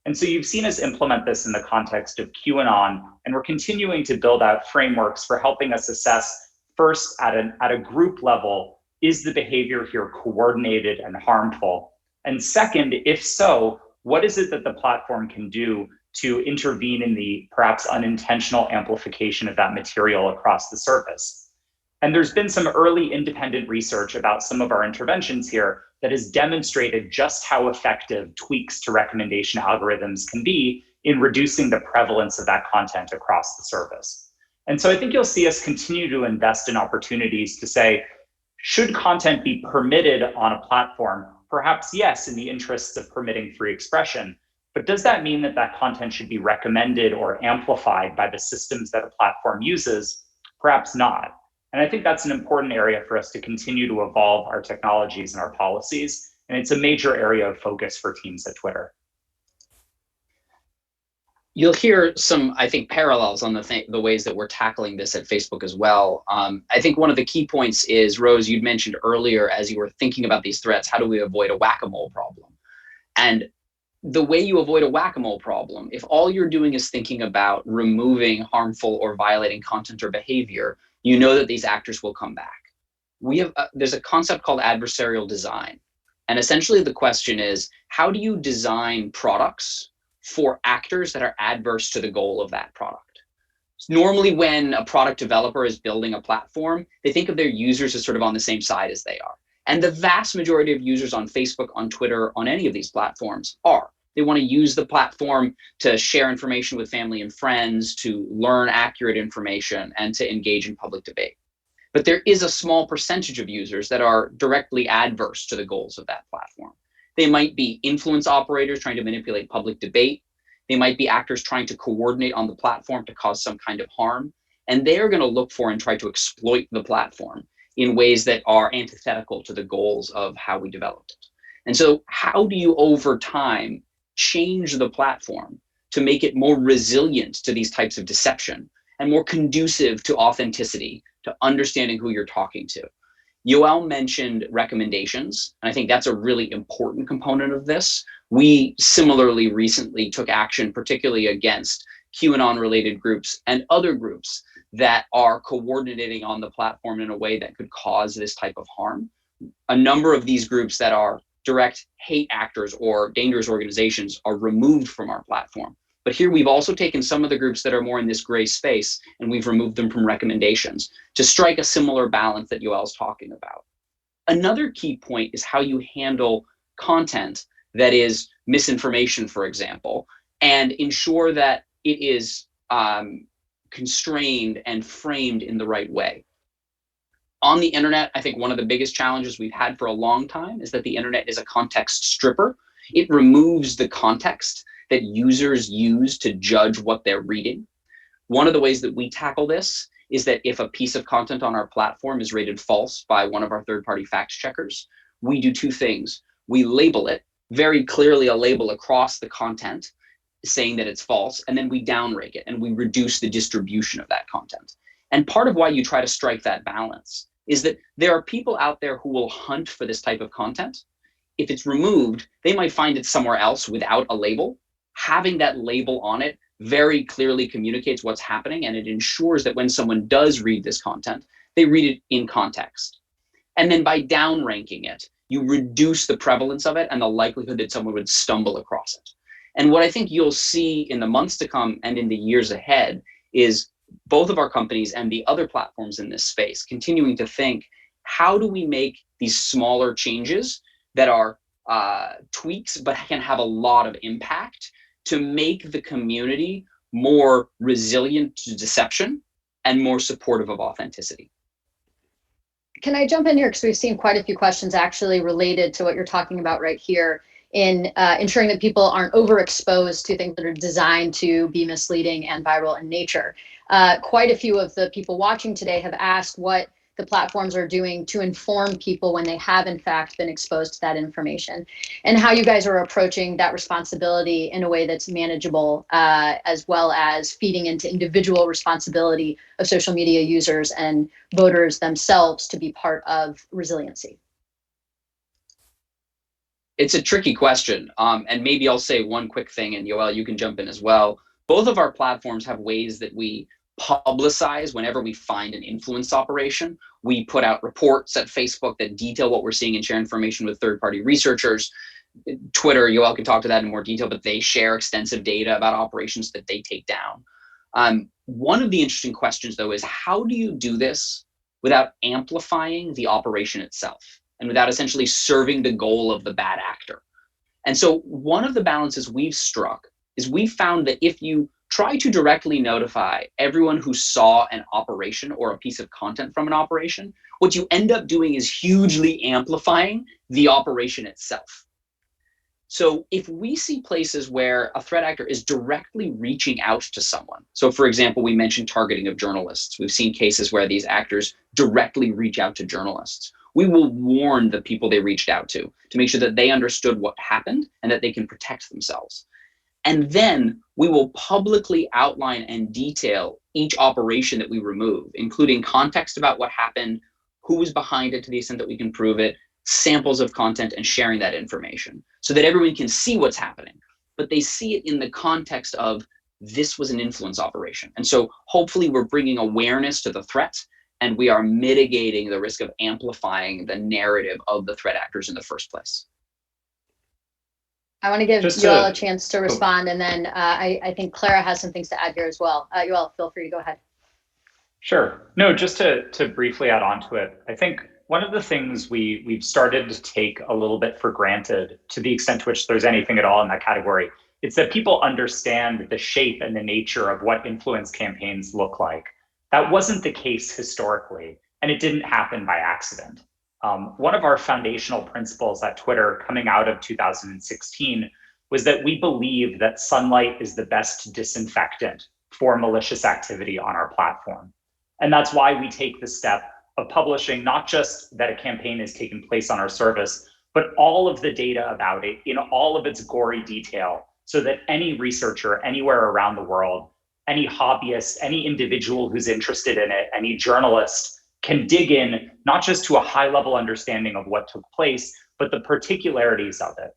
And so you've seen us implement this in the context of QAnon, and we're continuing to build out frameworks for helping us assess first at a group level, is the behavior here coordinated and harmful? And second, if so, what is it that the platform can do to intervene in the perhaps unintentional amplification of that material across the service? And there's been some early independent research about some of our interventions here that has demonstrated just how effective tweaks to recommendation algorithms can be in reducing the prevalence of that content across the service. And so I think you'll see us continue to invest in opportunities to say, should content be permitted on a platform? Perhaps yes, in the interests of permitting free expression, but does that mean that that content should be recommended or amplified by the systems that a platform uses? Perhaps not. And I think that's an important area for us to continue to evolve our technologies and our policies. And it's a major area of focus for teams at Twitter. You'll hear some, I think, parallels on the ways that we're tackling this at Facebook as well. I think one of the key points is, Rose, you'd mentioned earlier as you were thinking about these threats, how do we avoid a whack-a-mole problem? And the way you avoid a whack-a-mole problem, if all you're doing is thinking about removing harmful or violating content or behavior, you know that these actors will come back. There's a concept called adversarial design. And essentially the question is, how do you design products for actors that are adverse to the goal of that product? Normally when a product developer is building a platform, they think of their users as sort of on the same side as they are. And the vast majority of users on Facebook, on Twitter, on any of these platforms are. They want to use the platform to share information with family and friends, to learn accurate information, and to engage in public debate. But there is a small percentage of users that are directly adverse to the goals of that platform. They might be influence operators trying to manipulate public debate. They might be actors trying to coordinate on the platform to cause some kind of harm. And they're going to look for and try to exploit the platform in ways that are antithetical to the goals of how we developed it. And so how do you, over time, change the platform to make it more resilient to these types of deception and more conducive to authenticity, to understanding who you're talking to? Yoel mentioned recommendations, and I think that's a really important component of this. We similarly recently took action, particularly against QAnon-related groups and other groups that are coordinating on the platform in a way that could cause this type of harm. A number of these groups that are direct hate actors or dangerous organizations are removed from our platform. But here we've also taken some of the groups that are more in this gray space and we've removed them from recommendations to strike a similar balance that Yoel's talking about. Another key point is how you handle content that is misinformation, for example, and ensure that it is constrained and framed in the right way. On the internet, I think one of the biggest challenges we've had for a long time is that the internet is a context stripper. It removes the context that users use to judge what they're reading. One of the ways that we tackle this is that if a piece of content on our platform is rated false by one of our third-party fact checkers, we do two things. We label it, very clearly a label across the content saying that it's false, and then we downrank it and we reduce the distribution of that content. And part of why you try to strike that balance is that there are people out there who will hunt for this type of content. If it's removed, they might find it somewhere else without a label. Having that label on it very clearly communicates what's happening, and it ensures that when someone does read this content, they read it in context. And then by downranking it, you reduce the prevalence of it and the likelihood that someone would stumble across it. And what I think you'll see in the months to come and in the years ahead is both of our companies and the other platforms in this space continuing to think, how do we make these smaller changes that are tweaks but can have a lot of impact to make the community more resilient to deception and more supportive of authenticity? Can I jump in here? Because we've seen quite a few questions actually related to what you're talking about right here in ensuring that people aren't overexposed to things that are designed to be misleading and viral in nature. Quite a few of the people watching today have asked what the platforms are doing to inform people when they have in fact been exposed to that information, and how you guys are approaching that responsibility in a way that's manageable, as well as feeding into individual responsibility of social media users and voters themselves to be part of resiliency. It's a tricky question, and maybe I'll say one quick thing, and Yoel, you can jump in as well. Both of our platforms have ways that we publicize whenever we find an influence operation. We put out reports at Facebook that detail what we're seeing and share information with third-party researchers. Twitter, Yoel can talk to that in more detail, but they share extensive data about operations that they take down. One of the interesting questions, though, is how do you do this without amplifying the operation itself and without essentially serving the goal of the bad actor? And so one of the balances we've struck is we found that if you try to directly notify everyone who saw an operation or a piece of content from an operation, what you end up doing is hugely amplifying the operation itself. So if we see places where a threat actor is directly reaching out to someone, so for example, we mentioned targeting of journalists. We've seen cases where these actors directly reach out to journalists. We will warn the people they reached out to make sure that they understood what happened and that they can protect themselves. And then we will publicly outline and detail each operation that we remove, including context about what happened, who was behind it to the extent that we can prove it, samples of content, and sharing that information so that everyone can see what's happening, but they see it in the context of this was an influence operation. And so hopefully we're bringing awareness to the threat and we are mitigating the risk of amplifying the narrative of the threat actors in the first place. I want to give Yoel a chance to respond, and then I think Clara has some things to add here as well. Yoel, feel free to go ahead. Sure. No, just to briefly add on to it, I think one of the things we've started to take a little bit for granted, to the extent to which there's anything at all in that category, it's that people understand the shape and the nature of what influence campaigns look like. That wasn't the case historically, and it didn't happen by accident. One of our foundational principles at Twitter coming out of 2016 was that we believe that sunlight is the best disinfectant for malicious activity on our platform. And that's why we take the step of publishing not just that a campaign has taken place on our service, but all of the data about it in all of its gory detail, so that any researcher anywhere around the world, any hobbyist, any individual who's interested in it, any journalist, can dig in not just to a high level understanding of what took place, but the particularities of it.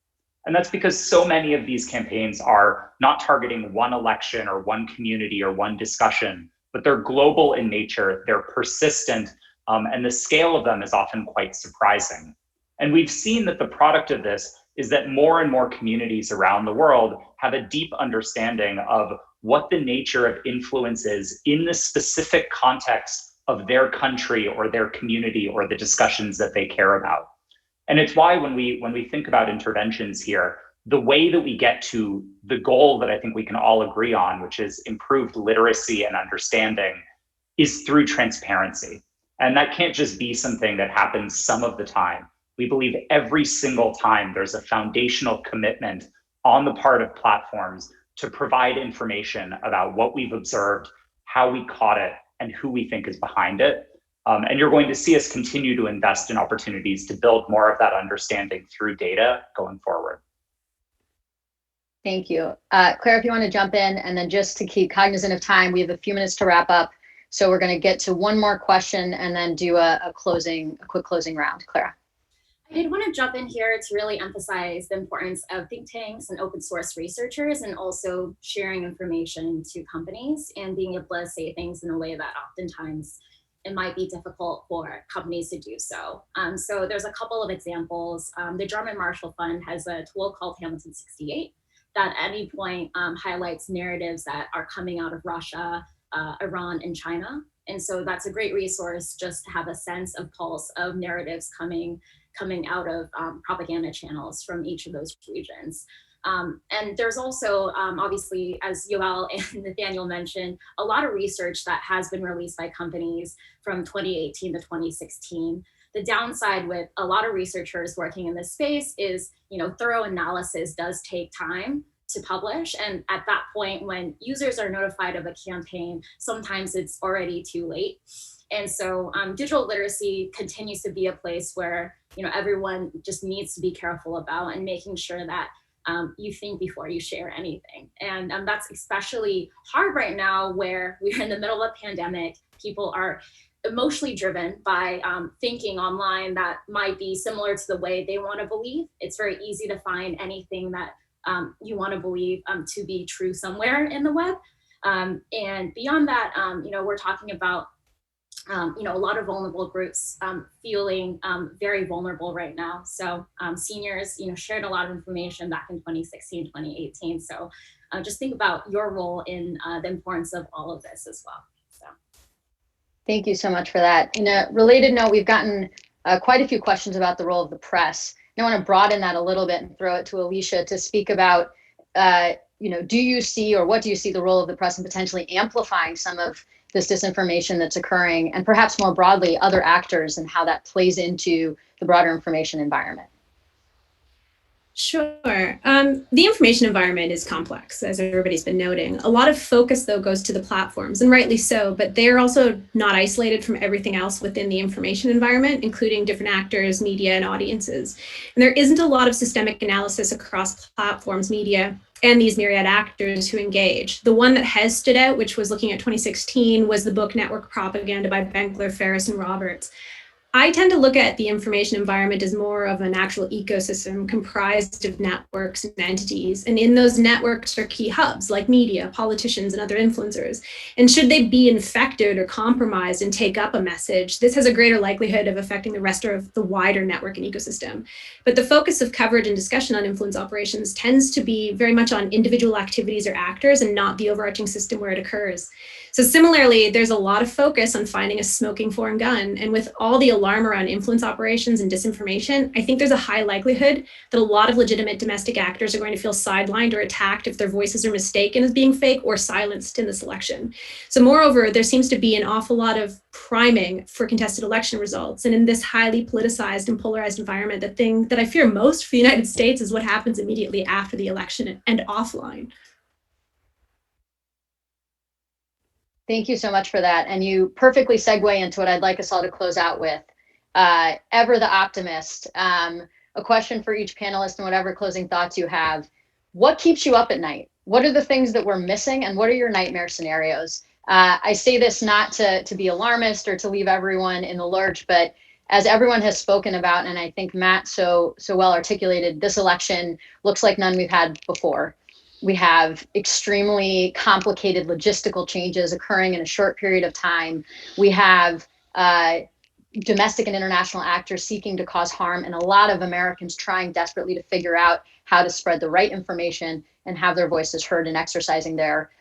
And that's because so many of these campaigns are not targeting one election or one community or one discussion, but they're global in nature, they're persistent, and the scale of them is often quite surprising. And we've seen that the product of this is that more and more communities around the world have a deep understanding of what the nature of influence is in the specific context of their country or their community or the discussions that they care about. And it's why when we think about interventions here, the way that we get to the goal that I think we can all agree on, which is improved literacy and understanding, is through transparency. And that can't just be something that happens some of the time. We believe every single time there's a foundational commitment on the part of platforms to provide information about what we've observed, how we caught it, and who we think is behind it. And you're going to see us continue to invest in opportunities to build more of that understanding through data going forward. Thank you. Claire, if you want to jump in, and then just to keep cognizant of time, we have a few minutes to wrap up. So we're going to get to one more question and then do a quick closing round. Clara. I did want to jump in here to really emphasize the importance of think tanks and open source researchers, and also sharing information to companies and being able to say things in a way that oftentimes it might be difficult for companies to do so. So there's a couple of examples. The German Marshall Fund has a tool called Hamilton 68 that at any point highlights narratives that are coming out of Russia, Iran, and China. And so that's a great resource just to have a sense of pulse of narratives coming out of propaganda channels from each of those regions. And there's also, obviously, as Yoel and Nathaniel mentioned, a lot of research that has been released by companies from 2018 to 2016. The downside with a lot of researchers working in this space is, thorough analysis does take time to publish. And at that point, when users are notified of a campaign, sometimes it's already too late. And so digital literacy continues to be a place where, everyone just needs to be careful about and making sure that you think before you share anything. And that's especially hard right now, where we're in the middle of a pandemic. People are emotionally driven by thinking online that might be similar to the way they want to believe. It's very easy to find anything that you want to believe to be true somewhere in the web. And beyond that, we're talking about a lot of vulnerable groups feeling very vulnerable right now. So seniors, shared a lot of information back in 2016, 2018. So just think about your role in the importance of all of this as well. So. Thank you so much for that. In a related note, we've gotten quite a few questions about the role of the press. I want to broaden that a little bit and throw it to Alicia to speak about, do you see, or what do you see the role of the press in potentially amplifying some of this disinformation that's occurring, and perhaps more broadly, other actors and how that plays into the broader information environment? Sure. The information environment is complex, as everybody's been noting. A lot of focus, though, goes to the platforms, and rightly so, but they're also not isolated from everything else within the information environment, including different actors, media, and audiences. And there isn't a lot of systemic analysis across platforms, media, and these myriad actors who engage. The one that has stood out, which was looking at 2016, was the book Network Propaganda by Benkler, Ferris, and Roberts. I tend to look at the information environment as more of an actual ecosystem comprised of networks and entities. And in those networks are key hubs like media, politicians, and other influencers. And should they be infected or compromised and take up a message, this has a greater likelihood of affecting the rest of the wider network and ecosystem. But the focus of coverage and discussion on influence operations tends to be very much on individual activities or actors and not the overarching system where it occurs. So similarly, there's a lot of focus on finding a smoking foreign gun. And with all the alarm around influence operations and disinformation, I think there's a high likelihood that a lot of legitimate domestic actors are going to feel sidelined or attacked if their voices are mistaken as being fake or silenced in this election. So moreover, there seems to be an awful lot of priming for contested election results. And in this highly politicized and polarized environment, the thing that I fear most for the United States is what happens immediately after the election and offline. Thank you so much for that. And you perfectly segue into what I'd like us all to close out with. Ever the optimist. A question for each panelist and whatever closing thoughts you have. What keeps you up at night? What are the things that we're missing, and what are your nightmare scenarios? I say this not to be alarmist or to leave everyone in the lurch, but as everyone has spoken about, and I think Matt so well articulated, this election looks like none we've had before. We have extremely complicated logistical changes occurring in a short period of time. We have domestic and international actors seeking to cause harm, and a lot of Americans trying desperately to figure out how to spread the right information and have their voices heard and exercising their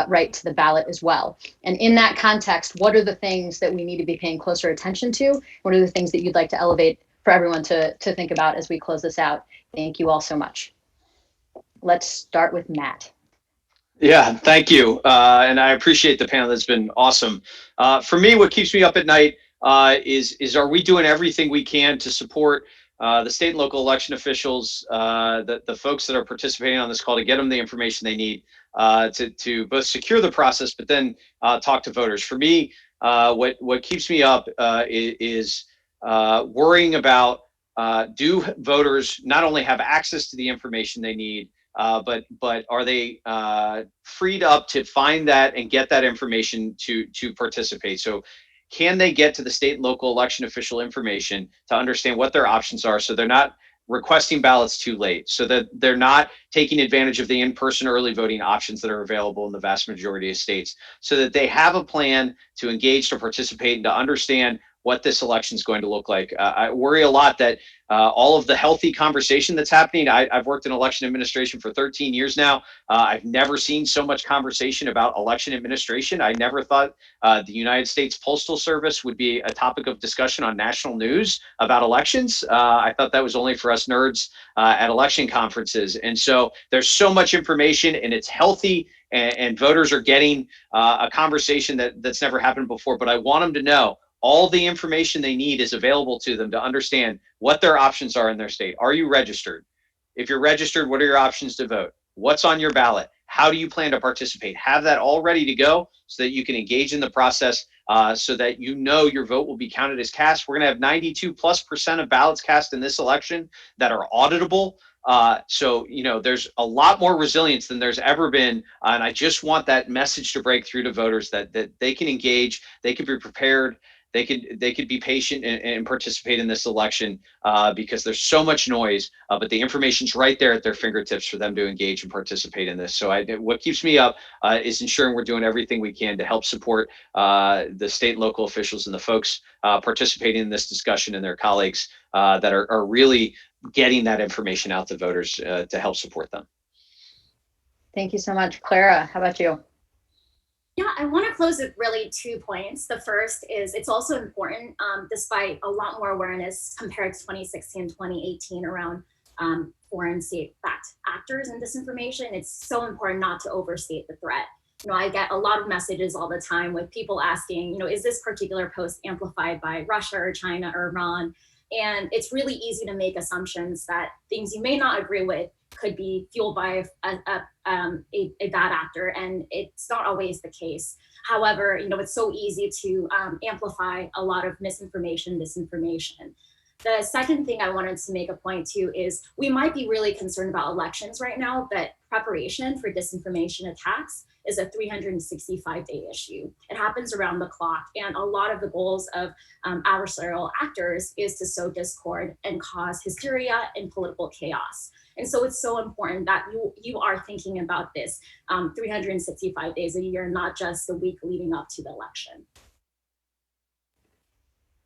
right to the ballot as well. And in that context, what are the things that we need to be paying closer attention to? What are the things that you'd like to elevate for everyone to think about as we close this out. Thank you all so much. Let's start with Matt. Yeah, thank you. And I appreciate the panel. That's been awesome. For me, what keeps me up at night is are we doing everything we can to support the state and local election officials, the folks that are participating on this call, to get them the information they need to both secure the process, but then talk to voters. For me, what keeps me up is worrying about do voters not only have access to the information they need, but are they freed up to find that and get that information to participate? So can they get to the state and local election official information to understand what their options are, so they're not requesting ballots too late, so that they're not taking advantage of the in-person early voting options that are available in the vast majority of states, so that they have a plan to engage, to participate, and to understand what this election is going to look like. I worry a lot that all of the healthy conversation that's happening, I've worked in election administration for 13 years now. I've never seen so much conversation about election administration. I never thought the United States Postal Service would be a topic of discussion on national news about elections. I thought that was only for us nerds at election conferences. And so there's so much information, and it's healthy, and voters are getting a conversation that's never happened before. But I want them to know all the information they need is available to them to understand what their options are in their state. Are you registered? If you're registered, what are your options to vote? What's on your ballot? How do you plan to participate? Have that all ready to go so that you can engage in the process, so that you know your vote will be counted as cast. We're going to have 92+% of ballots cast in this election that are auditable. So, there's a lot more resilience than there's ever been. And I just want that message to break through to voters that they can engage, they can be prepared, they could be patient and participate in this election, because there's so much noise, but the information's right there at their fingertips for them to engage and participate in this. So what keeps me up is ensuring we're doing everything we can to help support the state and local officials and the folks participating in this discussion and their colleagues that are really getting that information out to voters to help support them. Thank you so much. Clara, how about you? Yeah, I want to close with really 2 points. The first is it's also important, despite a lot more awareness compared to 2016 and 2018 around foreign state-backed actors and disinformation, it's so important not to overstate the threat. I get a lot of messages all the time with people asking, is this particular post amplified by Russia or China or Iran? And it's really easy to make assumptions that things you may not agree with could be fueled by a bad actor, and it's not always the case. However, it's so easy to amplify a lot of misinformation, disinformation. The second thing I wanted to make a point to is we might be really concerned about elections right now, but preparation for disinformation attacks is a 365-day issue. It happens around the clock, and a lot of the goals of adversarial actors is to sow discord and cause hysteria and political chaos. And so it's so important that you are thinking about this 365 days a year, not just the week leading up to the election.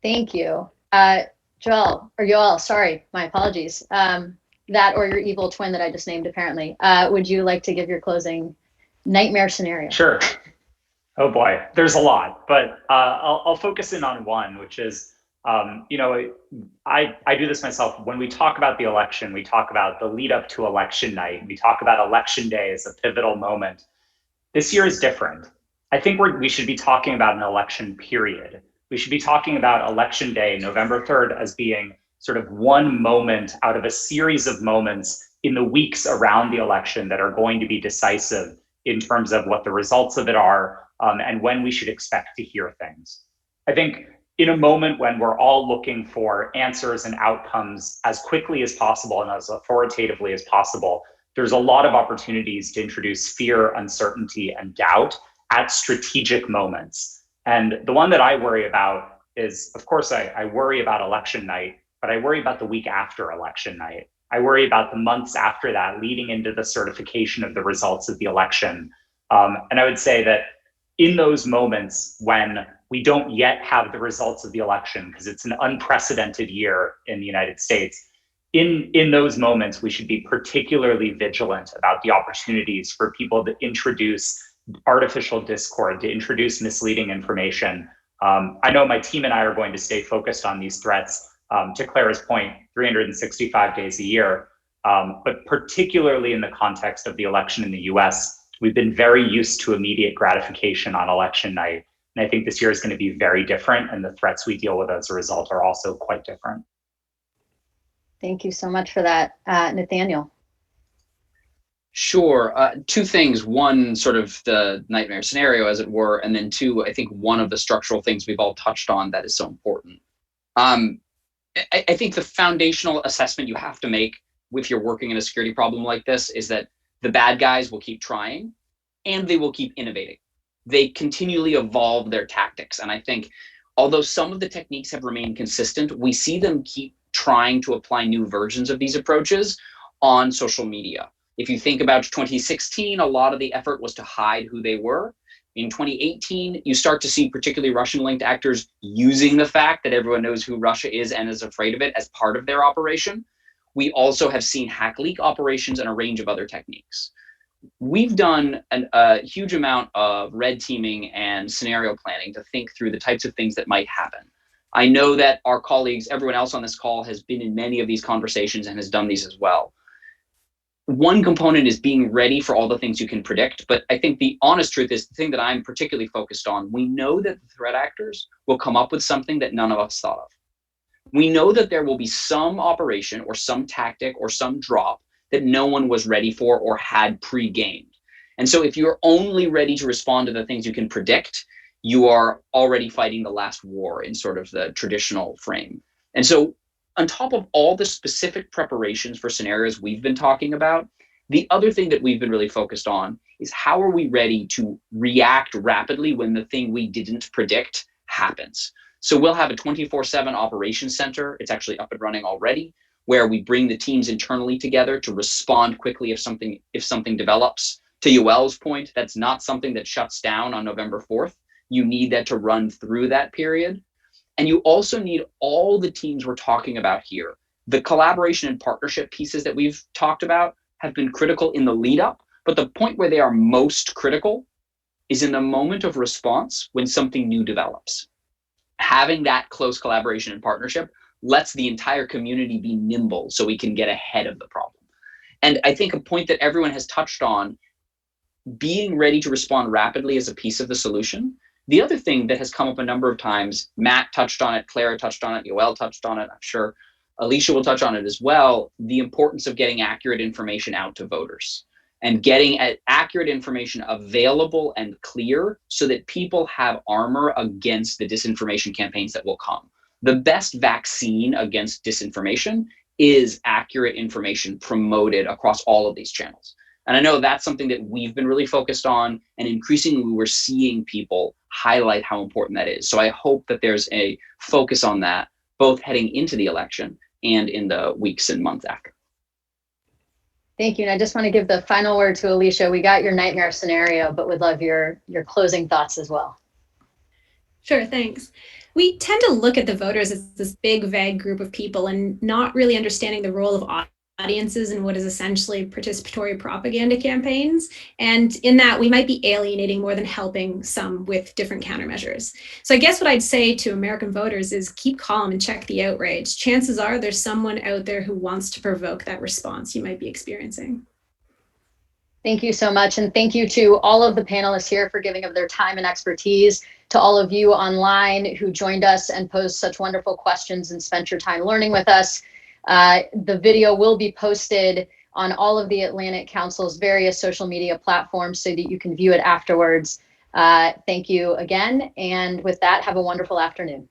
Thank you. Yoel, sorry, my apologies. That or your evil twin that I just named, apparently. Would you like to give your closing nightmare scenario? Sure. Oh boy, there's a lot, but I'll focus in on one, which is, I do this myself. When we talk about the election, we talk about the lead up to election night. We talk about election day as a pivotal moment. This year is different. I think we should be talking about an election period. We should be talking about election day, November 3rd, as being sort of one moment out of a series of moments in the weeks around the election that are going to be decisive in terms of what the results of it are, and when we should expect to hear things. I think in a moment when we're all looking for answers and outcomes as quickly as possible and as authoritatively as possible, there's a lot of opportunities to introduce fear, uncertainty, and doubt at strategic moments. And the one that I worry about is, of course, I worry about election night, but I worry about the week after election night. I worry about the months after that, leading into the certification of the results of the election. And I would say that in those moments when we don't yet have the results of the election, because it's an unprecedented year in the United States, in those moments, we should be particularly vigilant about the opportunities for people to introduce artificial discord, to introduce misleading information. I know my team and I are going to stay focused on these threats, To Clara's point, 365 days a year. But particularly in the context of the election in the US, we've been very used to immediate gratification on election night. And I think this year is going to be very different, and the threats we deal with as a result are also quite different. Thank you so much for that, Nathaniel. Sure. Two things. One, sort of the nightmare scenario, as it were, and then two, I think one of the structural things we've all touched on that is so important. I think the foundational assessment you have to make if you're working in a security problem like this is that the bad guys will keep trying and they will keep innovating. They continually evolve their tactics. And I think although some of the techniques have remained consistent, we see them keep trying to apply new versions of these approaches on social media. If you think about 2016, a lot of the effort was to hide who they were. In 2018, you start to see particularly Russian-linked actors using the fact that everyone knows who Russia is and is afraid of it as part of their operation. We also have seen hack leak operations and a range of other techniques. We've done a huge amount of red teaming and scenario planning to think through the types of things that might happen. I know that our colleagues, everyone else on this call, has been in many of these conversations and has done these as well. One component is being ready for all the things you can predict, but I think the honest truth is the thing that I'm particularly focused on. We know that the threat actors will come up with something that none of us thought of. We know that there will be some operation or some tactic or some drop that no one was ready for or had pre-gamed. And so if you're only ready to respond to the things you can predict, you are already fighting the last war in sort of the traditional frame. And so on top of all the specific preparations for scenarios we've been talking about, the other thing that we've been really focused on is how are we ready to react rapidly when the thing we didn't predict happens. So we'll have a 24/7 operations center. It's actually up and running already, where we bring the teams internally together to respond quickly if something develops. To Yoel's point, that's not something that shuts down on November 4th. You need that to run through that period. And you also need all the teams we're talking about here. The collaboration and partnership pieces that we've talked about have been critical in the lead up, but the point where they are most critical is in the moment of response when something new develops. Having that close collaboration and partnership lets the entire community be nimble so we can get ahead of the problem. And I think a point that everyone has touched on, being ready to respond rapidly is a piece of the solution. The other thing that has come up a number of times, Matt touched on it, Clara touched on it, Yoel touched on it, I'm sure Alicia will touch on it as well, the importance of getting accurate information out to voters and getting accurate information available and clear so that people have armor against the disinformation campaigns that will come. The best vaccine against disinformation is accurate information promoted across all of these channels. And I know that's something that we've been really focused on, and increasingly we're seeing people highlight how important that is. So I hope that there's a focus on that, both heading into the election and in the weeks and months after. Thank you. And I just want to give the final word to Alicia. We got your nightmare scenario, but would love your closing thoughts as well. Sure, thanks. We tend to look at the voters as this big, vague group of people and not really understanding the role of audiences and what is essentially participatory propaganda campaigns. And in that, we might be alienating more than helping some with different countermeasures. So I guess what I'd say to American voters is keep calm and check the outrage. Chances are there's someone out there who wants to provoke that response you might be experiencing. Thank you so much. And thank you to all of the panelists here for giving of their time and expertise, to all of you online who joined us and posed such wonderful questions and spent your time learning with us. The video will be posted on all of the Atlantic Council's various social media platforms so that you can view it afterwards. Thank you again. And with that, have a wonderful afternoon.